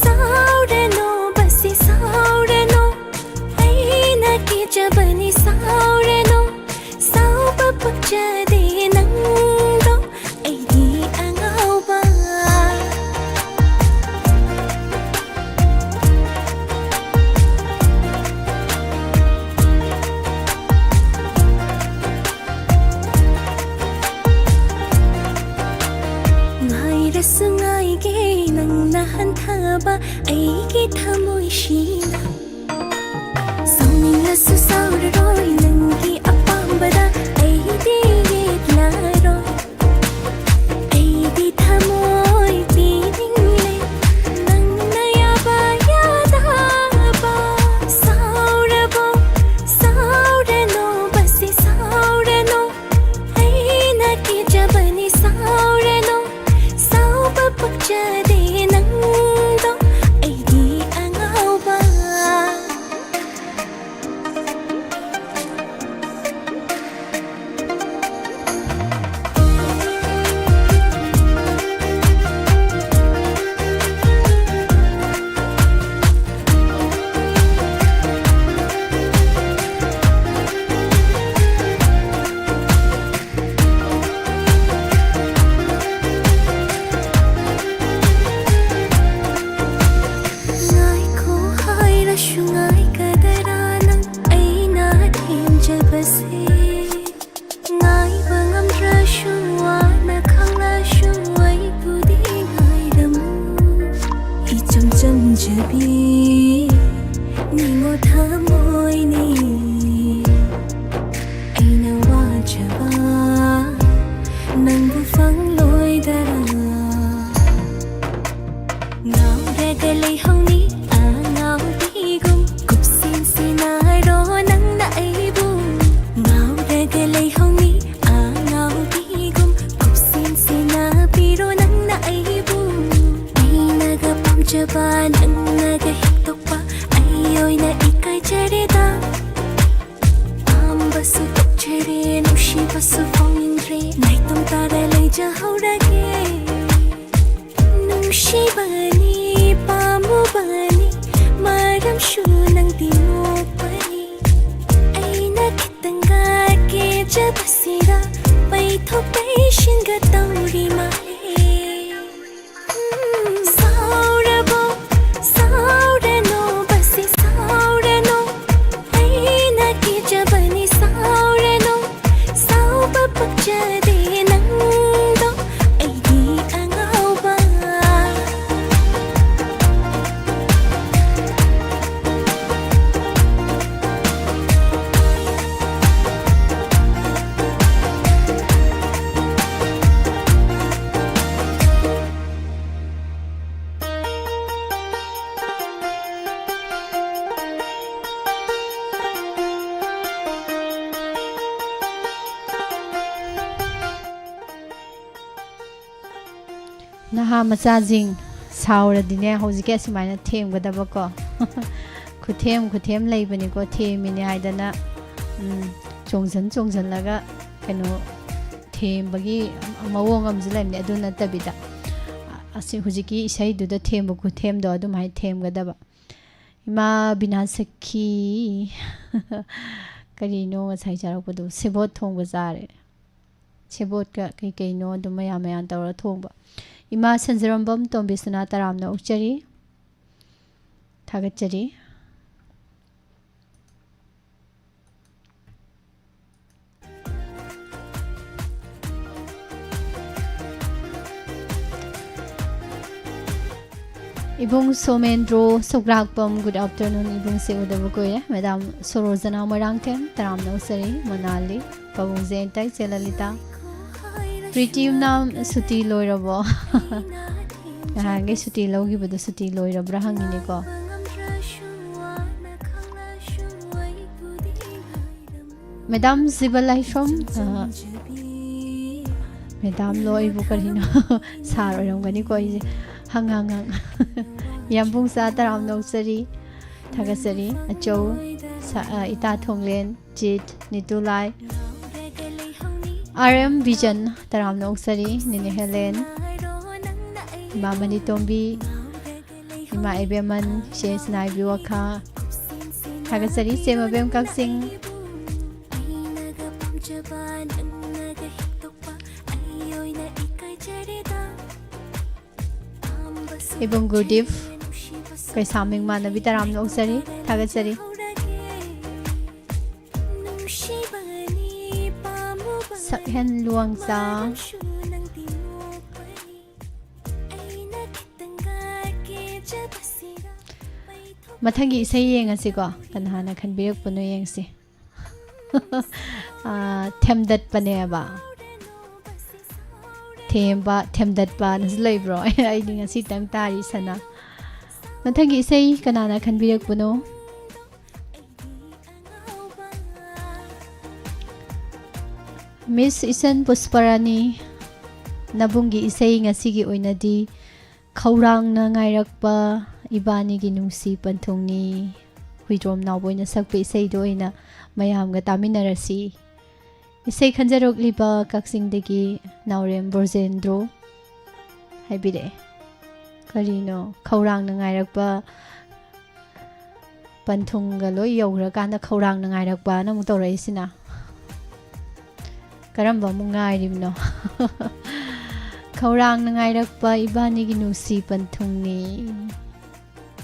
ꯁꯥꯎꯔꯅꯣ ꯕꯁꯤ ꯁꯥꯎꯔꯅꯣ ꯑꯩꯅ ꯀꯦꯖꯕꯅꯤ ꯁꯥꯎꯔꯅꯣ ꯁꯥꯎꯕ ꯄꯛꯆꯗꯦ ꯅꯪꯗꯣ ꯑꯩꯗꯤ ꯑꯉꯥꯎꯕ ꯉꯥꯏꯔꯁꯨ ꯉꯥꯏꯒꯦ ꯅꯪꯅ ꯍꯟꯊꯕ ꯑꯩꯒꯤ ꯊꯃꯣꯏꯁꯤꯅ ꯁꯥꯎꯅꯤꯡꯂꯁꯨ ꯁꯥꯎꯔꯔꯣꯏ ꯅꯪꯒꯤ ꯑꯄꯥꯝꯕꯗ ꯑꯩꯗꯤ ꯌꯦꯠꯂꯔꯣꯏ ꯑꯩꯗꯤ ꯊꯃꯣꯏ ꯄꯤꯅꯤꯡꯂꯦ ꯅꯪꯅ ꯌꯥꯕ ꯌꯥꯗꯕ ꯁꯥꯎꯔꯕꯣ ꯁꯥꯎꯔꯅꯣ ꯕꯁꯤ ꯁꯥꯎꯔꯅꯣ ꯑꯩꯅ ꯀꯦꯖꯕꯅꯤ ꯁꯥꯎꯔꯅꯣ ꯁꯥꯎꯕ ꯄꯛꯆꯗꯦ ꯅꯪꯗꯣ ꯑꯩꯗꯤ ꯑꯉꯥꯎꯕ ꯉꯥꯏꯈꯣ ꯍꯥꯏꯔꯁꯨ ꯉꯥꯏꯒꯗꯔꯥ ꯅꯪ ꯑꯩꯅ ꯊꯦꯝꯖꯕꯁꯦ ꯉꯥꯏꯕ ꯉꯝꯗ꯭ꯔꯁꯨ ꯋꯥꯅ ꯈꯪꯂꯁꯨ ꯑꯩꯕꯨꯗꯤ ꯉꯥꯏꯔꯝꯃꯨ 이좀 점잡이 네 못함보이니 ꯑꯩꯅ ꯋꯥꯖꯕ ꯅꯪꯕꯨ ꯐꯪꯂꯣꯏꯗꯔꯥ ꯉꯥꯎꯔꯒ ꯂꯩꯍꯧꯅꯤ ꯑꯉꯥꯎꯕꯤꯒꯨꯝ ꯀꯨꯞꯁꯤꯟꯁꯤꯟꯅꯔꯣ ꯅꯪꯅ ꯑꯩꯕꯨ ꯉꯥꯎꯔꯒ ꯂꯩꯍꯧꯅꯤ ꯑꯉꯥꯎꯕꯤꯒꯨꯝ ꯀꯨꯞꯁꯤꯟꯁꯤꯟꯅꯕꯤꯔꯣ ꯅꯪꯅ ꯄꯥꯝꯖꯕ ꯅꯪꯅꯒ ꯍꯦꯛꯇꯣꯛꯄ ꯑꯩ ꯑꯣꯏꯅ ꯏꯀꯥꯏꯖꯔꯦꯗ ꯄꯥꯝꯕꯁꯨ ꯇꯣꯛꯆꯔꯦ ꯅꯨꯡꯁꯤꯕꯁꯨ ꯐꯥꯎꯅꯤꯡꯗ꯭ꯔꯦ ꯅꯥꯏꯇꯣꯝ ꯇꯥꯔ ꯂꯩꯖꯍꯧꯔꯒꯦ ꯅꯨꯡꯁꯤꯕꯅꯤ ꯄꯥꯝꯃꯨꯕꯅꯤ ꯃꯔꯝꯁꯨ ꯅꯪꯗꯤ ꯅꯣꯛꯄꯅꯤ ꯑꯩꯅ ꯈꯤꯇꯪꯒ ꯀꯦꯖꯕꯁꯤꯗ ꯄꯩꯊꯣꯛ ꯄꯩꯁꯤꯟꯒ ꯇꯧꯔꯤ ꯃꯥꯜꯂꯦ 사오라보 사오라노 바시 사오라노 아이나 기자바니 사오라노 사오바 빡자데 낭도 아이디 앙아오바 Naha machajing sauradine hojike sumaina themgadaba ko kuthem leibani ko themini haidana chongjan laga kano thembagi mawong amju laimni adu natabida asi hojiki isai du da thembu kuthem do adu mai themgadaba ima bina sakhi karino ngasai jarakpadu sebot thongba jare sebot ka kai no du maya tawra thongba Ima Sanjarambam Tombisuna Taramna Uchari Thagachari Ibung Somendro Sograkpam good afternoon Ibung Seudavakoya Madam Sorozana Marangtem Taramna Uchari Manali Pabung Zentai Selalita Pretty nam suti loirabo hange suti logi bodo suti loirabra hangini ko Madam Zibalai from Madam loi bu karino sar oirangani ko hangang yambung sa taram no sari thagasari acho ita thonglen jit nitulai RM Vision Taramna Uksari Nini Helen Ima Mani Tombi Ima Ebeman She Snai Biwaka Hagasari Sema Bem Kaksing Ibung Gurdiv Kay Saming Manabi Taramna Uksari Hagasari Sakhen luang sa Mathangi isai yengasi ko kanhana khanbirak puno yengsi themdat paneba themdat pa naslai bro ai dinga si tang tari sana Mathangi isai kanana khanbirak puno Miss Isan Pusparani Nabungi isai ngasigi oinadi Khaurang na ngairakpa ibani gi nungsi panthongni huidrom nawboina sakpe isai do oina mayam ga taminarasi isai khanjarok liba kaksing degi naurem borjendro haibire karino khaurang na ngairakpa panthongga loi yogra kana khaurang na ngairakpa na mu torai sina Karamba mungai rimno Khaurang na ngairakpa ibani gi nusi panthungni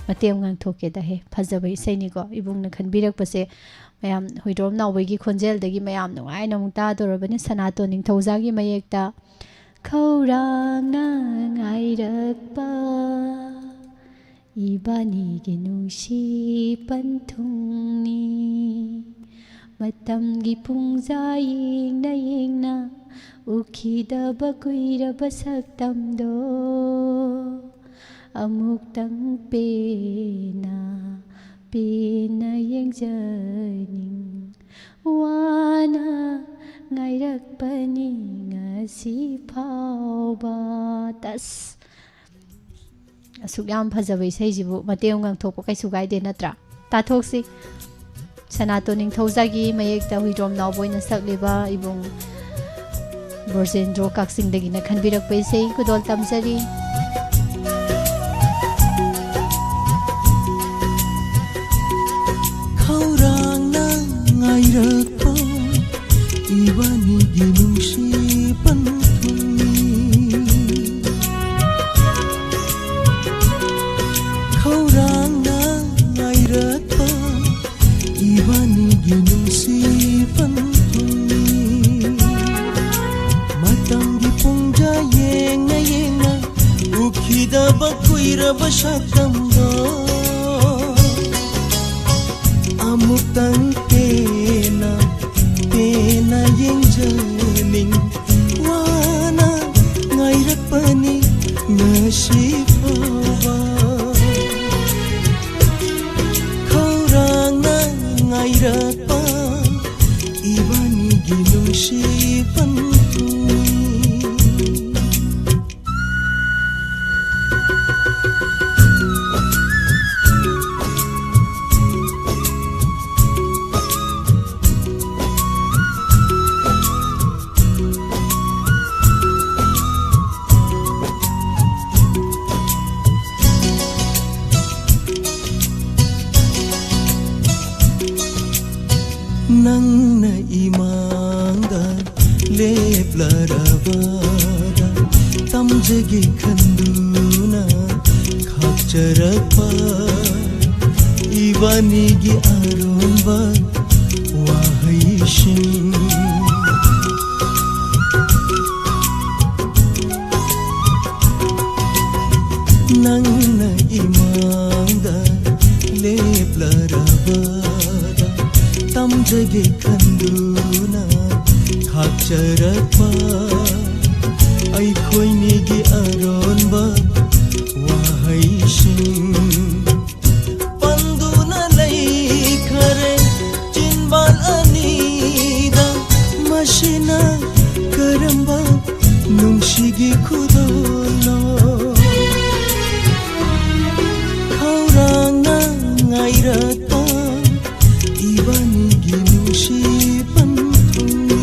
Mateng ngang thoke da he phajaba isai ni ko ibung na khanbirakpa se mayam huidrom nawbai gi khonjel dagi mayam nungai na mungta dorabani sanato ningthauja gi mayekta Khaurang na ngairakpa ibani gi nusi panthungni Matamgi pungza yengna ukhidaba kuiraba saktamdo amuktang pena yengjaning wana ngairakpani ngasi phauba tas asuk yam phajaba isai jibu mateung ngang thokpa kaisu gaide natra tathoksi sanato ning thojagi mayek ta huidrom naw boina sakliba ibung Borjendro kaksing dagi na khanbirakpa isai kudol tamjari khaurang na ngairakpa ibani ginungsi panthumi khaurang na ngairakpa ibani ginungsi panthumi matamgi pungja yenga yenga ukhidaba kuiraba shakamda amutang pena pena yenjaning wana ngairakpani ngasi phawa khaurang na ngairakpa ibani ginungsi panthumi nangna imangda leplarabada tamjagi khanduna khakcharakpa ibanigi aromba wahaishin nangna imangda leplarabada tamjagi khanduna khakcharakpa aikhoinigi aronba wahaishin panduna leikhare chinbal anida mashina karamba nungsigi khudolo khaurang na ngairakpa ibani ginungsi panthumi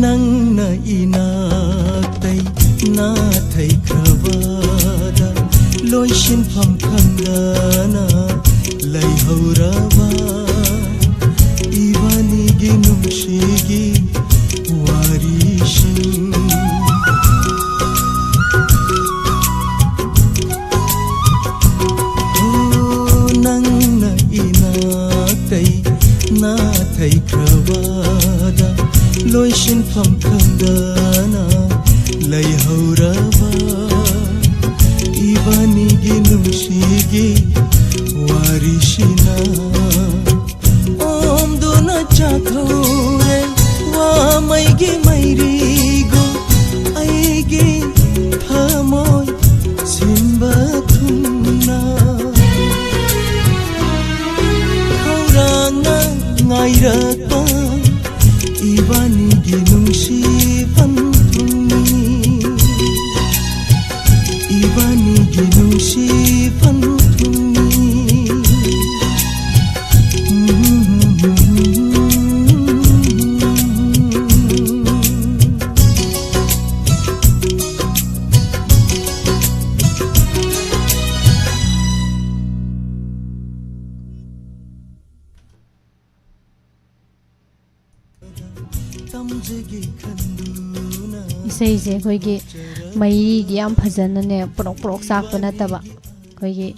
nangna inaktai na thai kravada loishin pham khangana laihauraba ibani ginungshigi warishin nangna inaktai na thai kravada loishin pham khangana laihauraba ibani ginungshigi warishina om duna chakhaure wa maigi mairigo aigi thamoy simba thumna khaurang na ngairakpa ibani ginungsi panthumi ibani ginungsi panthumi isai je koi gi mai gi am phajana ne prok prok sak pa nataba koi gi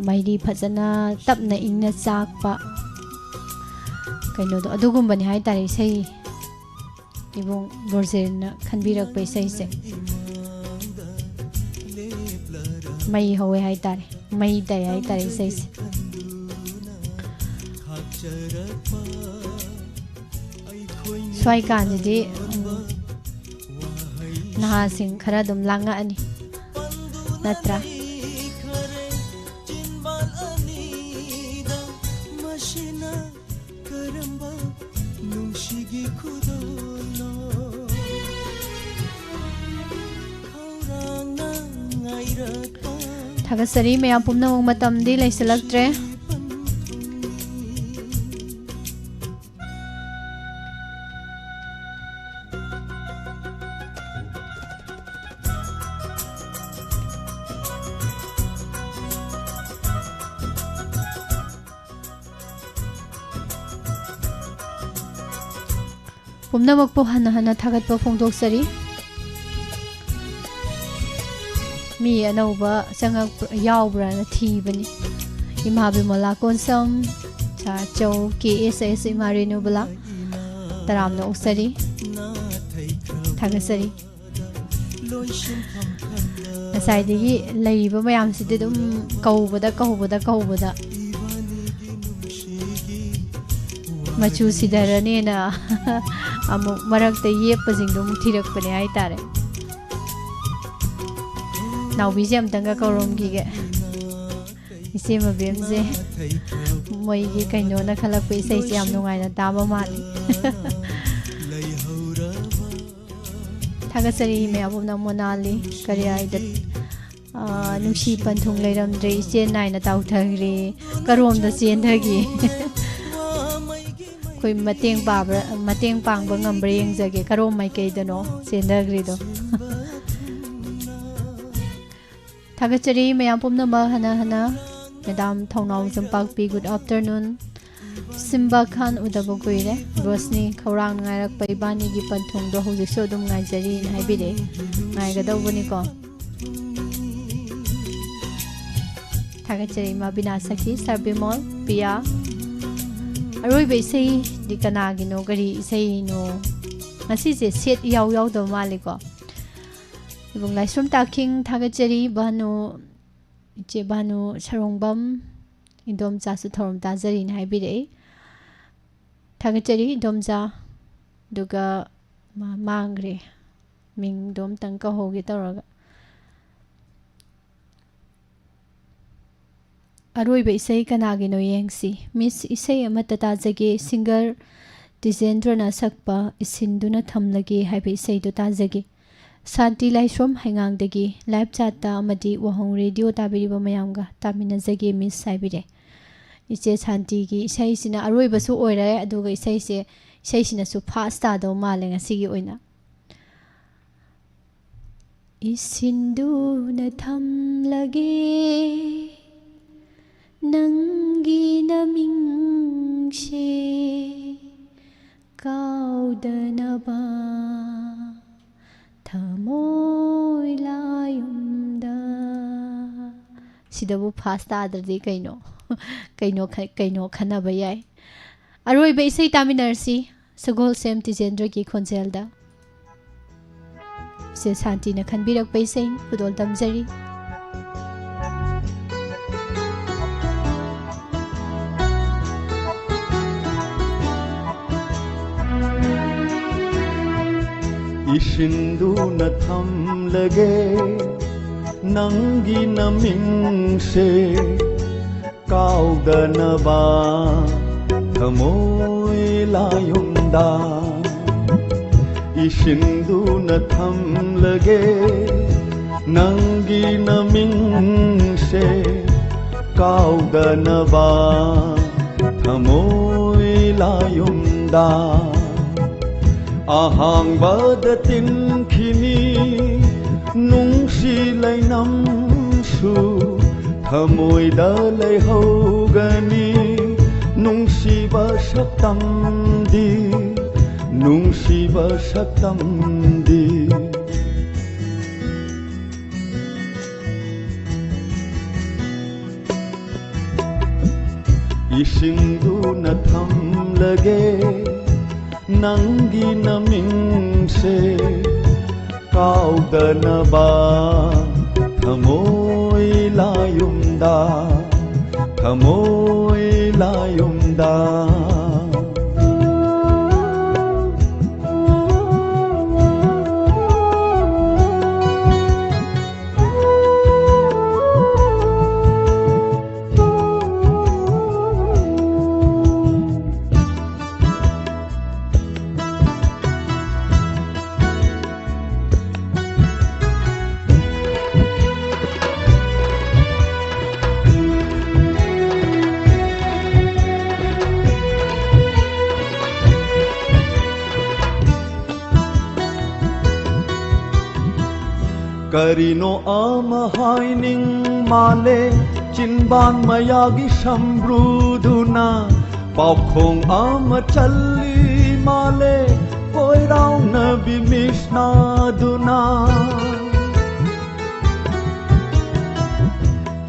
mai ri phajana tapna ingna sak pa kaino do adugum bani hai tare isai ibong borjen khanbirakpa isai se mây hoi hai tare mây dai hai tare isai se swai kan ji naha sing khara dum langa ani natra Thagasari mayam pumnamong matamdi laisalaktre pumnamak po hana thagat po phongdoksari mi anauba changak yaubra na thibani ima bimala konsam cha chau KSS imarinu bala taramna uksari thagasari asai digi leiba mayam sidi dum kaubada machu sidarane na amuk marakta yepajing dum thirakpane ai tare now we jam tanga korom gi ge ise ma bem je moi gi kaino na khalak pe sai jam nungai na ta ba mali thaga sari me abu na monali kariai da nungsi panthung leiram dre ise nai na tau thagri karom da chen thagi koi mateng pang ba ngambre yeng jage karom mai kai da no chen thagri do Thagachari mayam pumnama hana Madam Thongnau Jampakpi good afternoon Simba Khan Udaboguire Rosni Kaurang Ngairakpa Ibani gi panthung do hojik so dum ngaijari haibire ngaigadawbani ko Thagachari ma binasaki Sarbimol Pia Aroi be sei dikana gi no gari sei no ngasi je set yaw do mali ko Ibang laisum taking thagachari banu iche banu sarongbam indom cha su thorom ta jari nai bire thagachari domja duga mangre ming dom tangka hogi taraga aroi be isai kanagi no yengsi miss isai amata ta jage singer Tijendra na sakpa isinduna thamlagi haibe isai do ta jage Santi Laishom Hangang Dagi Live Chatta Amadi Wahong Radio Tabiriba Mayamga Tamina Zagi Miss Saibire Iche Santi gi Isai Sina Aroi Basu Oira Aduga Isai Sina Su Pasta Do Maling Sigi Oina Isindu na thamlage Nangi naming she Kaudanaba Thamoi layumda Sidabu pasta adradi kaino khanaba yai Aroi ba isai taminarsi Sagol Sem Tijendra ki khonjelda Se Santi na khanbirakpa isai pudol tamjari Isindu na thamlage nangi namingse kaudanaba thamoi layumda Isindu na thamlage nangi namingse kaudanaba thamoi layumda Ahang badatin kini nungsi lainam su thamoi da lai hogani nungsi ba saktam di Isindu na thamlage Nangi namingse kaudanaba thamoi ꯂꯥꯌꯣꯝꯗ ꯊꯃꯣꯏ ꯂꯥꯌꯣꯝꯗ Karino ama haining male chinban mayagi shambruduna paukhong ama challi male koirau na bimishna duna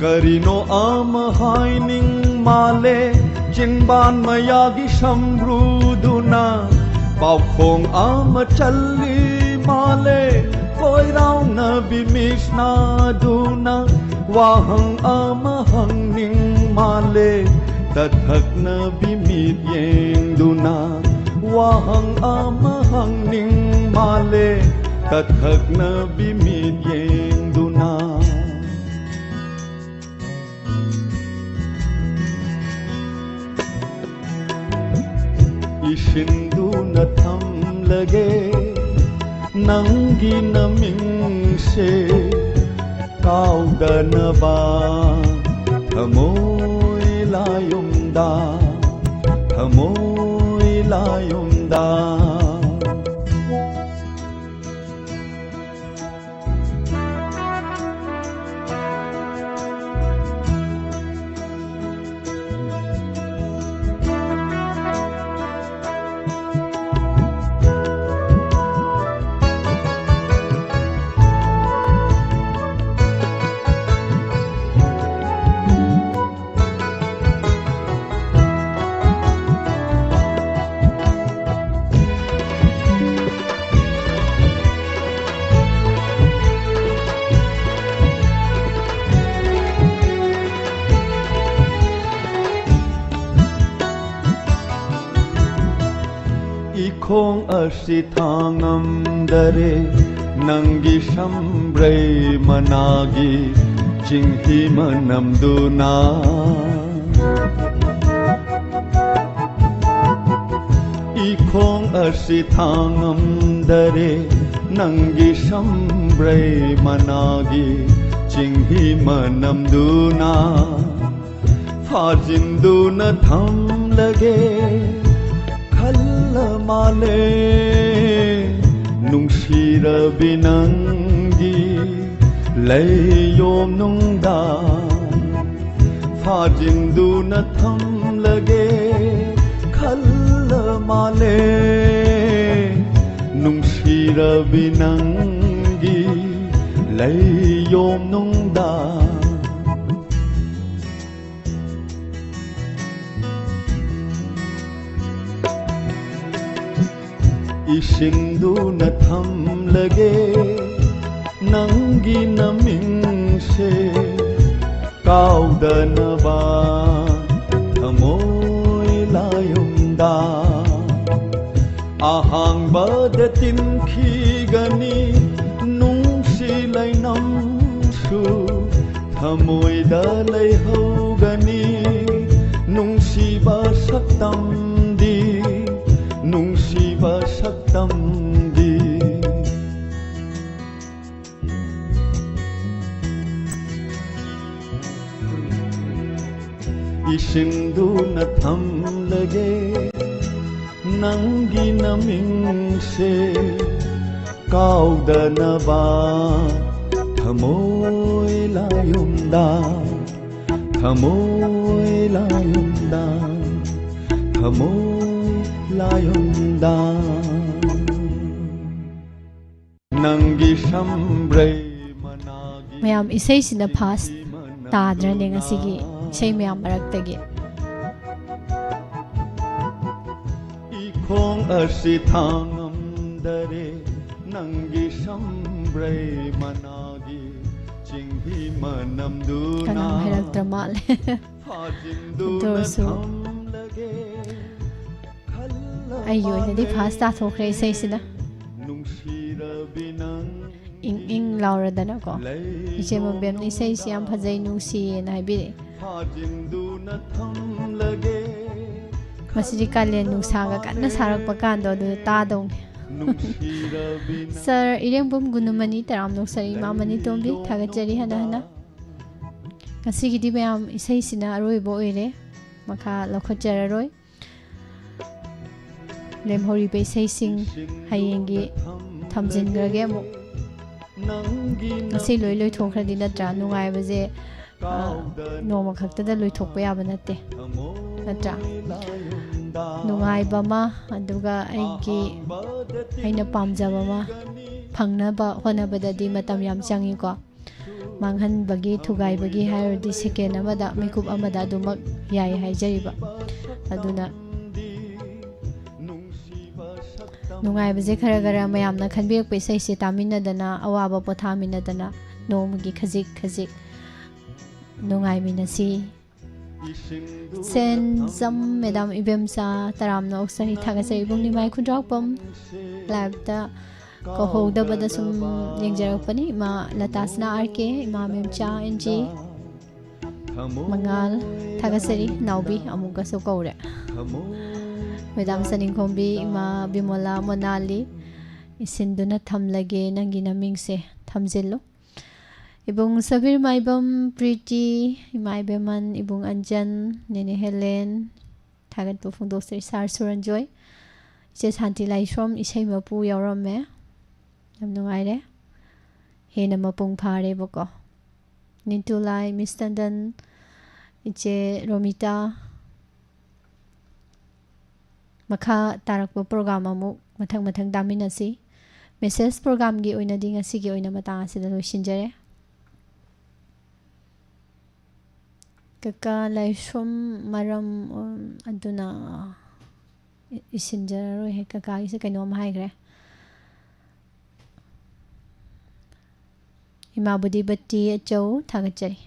Karino ama haining male chinban mayagi shambruduna paukhong ama challi male koirau na bimishna duna wahang amahang ning male tathak na bimit yeng duna wahang amahang ning male tathak na bimit yeng duna ishindu na thamlage Nangi namingse kaudanaba thamoy layomda thamoy layomda Khong asi thangam dare nangi shambrai managi jinghi manam duna Ikhong asi thangam dare nangi shambrai managi jinghi manam duna Fajinduna tham lage male nungsira binangi layom nungda fajindu na tham lage khalla male nungsira binangi layom nungda Ishindu na thamlage nangi namingse kaudanaba thamoy layomda ahang badatin khigani nungsi lainamsu thamoy dalai hogani nungsi ba saktam di nungsi ba saktam di ishindu na thamlage nangi namingse kaudanaba thamoy layomda thamoy layomda thamoy layomda nangi shambrai managi mayam isay sina past tadra ne ngasigi isay mayam maraktagi ikhong asi thangam dare nangi shambrai managi ching kanam hairaktra male dorsu ayo nadi fast ta thokre sei sina ing laura dana ko ise mo bem ni sei siam phajai nungsi na haibire masiji kalen nungsa ga kanna sarak pakan do ta dong sir ireng bum gunumani taram noksari mamani tombi thagachari hana hana kasi gidi bayam isei sina aroi bo ere makha lokhojararoi lemhori be sei sing hayengi thamjin grage mo kasi loi loi thokhradi natra nungai baje noma khakta da loi thokpa ya banate natra nungai bama aduga aigi aina pamjaba ma phangna ba hona badadi matam yam changi ko manghan bagi thugai bagi hairdi second amada makeup amada dumak yai haijariba aduna nungai baje khara khara mayamna khanbirek paisai se tamina dana awaba pothamina dana nomgi khajik khajik nungai minasi sen zam medam ibem sa taram na oksari thaga sai bung ni mai khundrak pam lab da ko hoda bada sum yengjar pani ma latasna arke ma memcha nj mangal thaga sari naubi amuga so kaure medam saning khombi ma bimola monali isinduna thamlage nangi naming se thamjillo ibung sabir maibam priti maibeman ibung anjan nene helen thagat pu phungdo sri sar suranjoy che shanti laishom isei mapu yaurame yam nungai re hena mapung phare boko nintulai mistandan iche romita makha tarakpa program amu mathang mathang daminasi message program gi oina ding asi gi oina mata asida loishinjare kaka laishom maram aduna isinjaro he kaka ise kainom haigre imabudi batti achau thagachari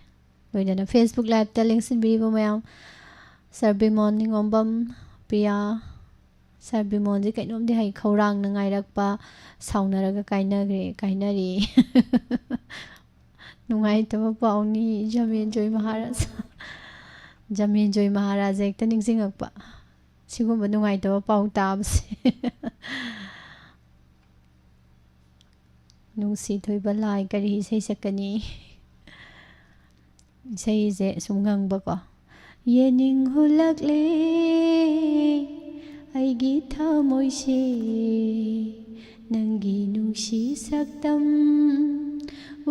loidana facebook live ta link sin biribo mayam sarbi morning ombam priya sarbi monji kainom de hai khorang na ngai rakpa saunaraga kainari nungai to pauni jamin joy maharaj ekta ningsingakpa sigumba nungai to pau tabse nungsi thoiba lai kari sei sakani sei je sumngang ba ko yening hulakle aigi thamoi se nangi nungsi saktam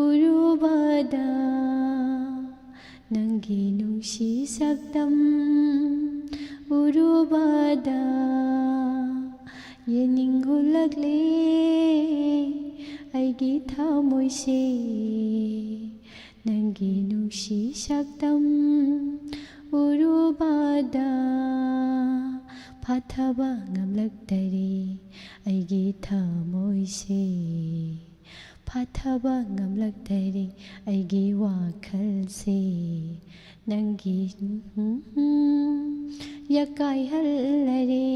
urubada nangi nungsi saktam urubada yening hulakle aigi thamoi se nangi nungsi saktam urubada phathaba ngamlaktari aigi thamoi se phathaba ngamlaktari aigi wakhal se nangi yakai hallare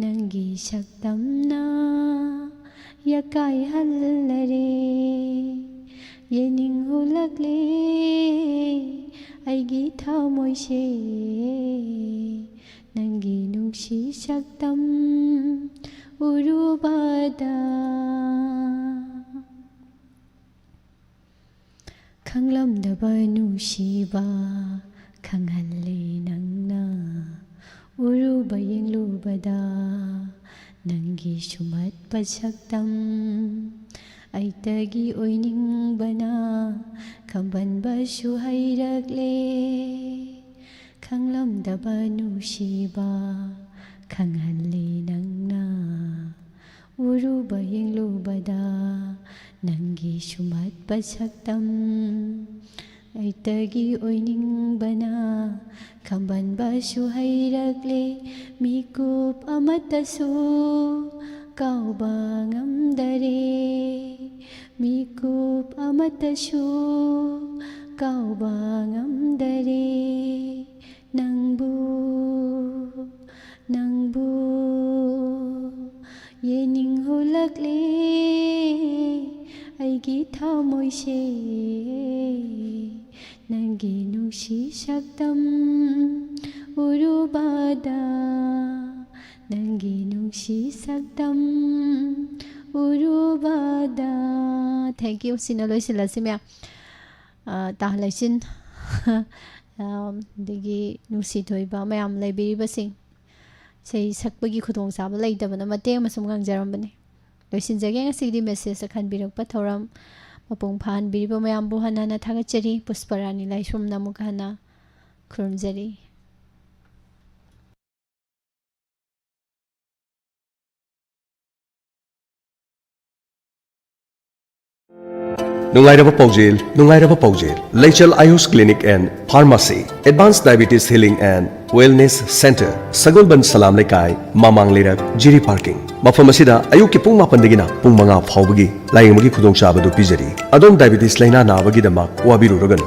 nangi saktamna yakai hallare yening hulakle aigi thamoi se nangi nungsi saktam urubada khanglamdaba nungsiba khanghalle nangna uruba yenglubada nangi sumat pasaktam aitagi oiningbana khambanba su hairakle khanglamdaba nungsiba khanghalle nangna uruba yenglubada nangi sumat pasaktam aitagi oiningbana khambanba su hairakle mikup amatasu ꯀꯥꯎꯕ ꯉꯝꯗꯔꯦ ꯃꯤꯀꯨꯞ ꯑꯃꯇꯁꯨ ꯀꯥꯎꯕ ꯉꯝꯗꯔꯦ ꯅꯪꯕꯨ ꯅꯪꯕꯨ ꯌꯦꯡꯅꯤꯡꯍꯨꯂꯛꯂꯦ ꯑꯩꯒꯤ ꯊꯃꯣꯏꯁꯦ ꯅꯪꯒꯤ ꯅꯨꯡꯁꯤ ꯁꯛꯇꯝ 우루바다 낭기 농시 삭담 우루바다 Thank you xin lỗi xin là xin mẹ ta lại xin degi nusi thoi ba mayam lai bi ba sing sei sakpagi khudong sa ba lai da bana mate ma sum gang jaram bane loi sin jage ngasi di message khan birak pa thoram mapung phan bi ba mayam bu hanana thaga chari pusparani lai sum namu kana khrum jari Nungairaba Paujel, Leichal Ayush Clinic and Pharmacy, Advanced Diabetes Healing and Wellness Center, Sagolban Salam Lekai, Mamang Lirak, Jiri Parking. Mafamasida, Ayuki Pung Mapandagina, Pung Manga Faubagi, Layamagi Kudong Shabadu Pizari, Adon Diabetes Laina Navagi Damak, Wabiru Rogan.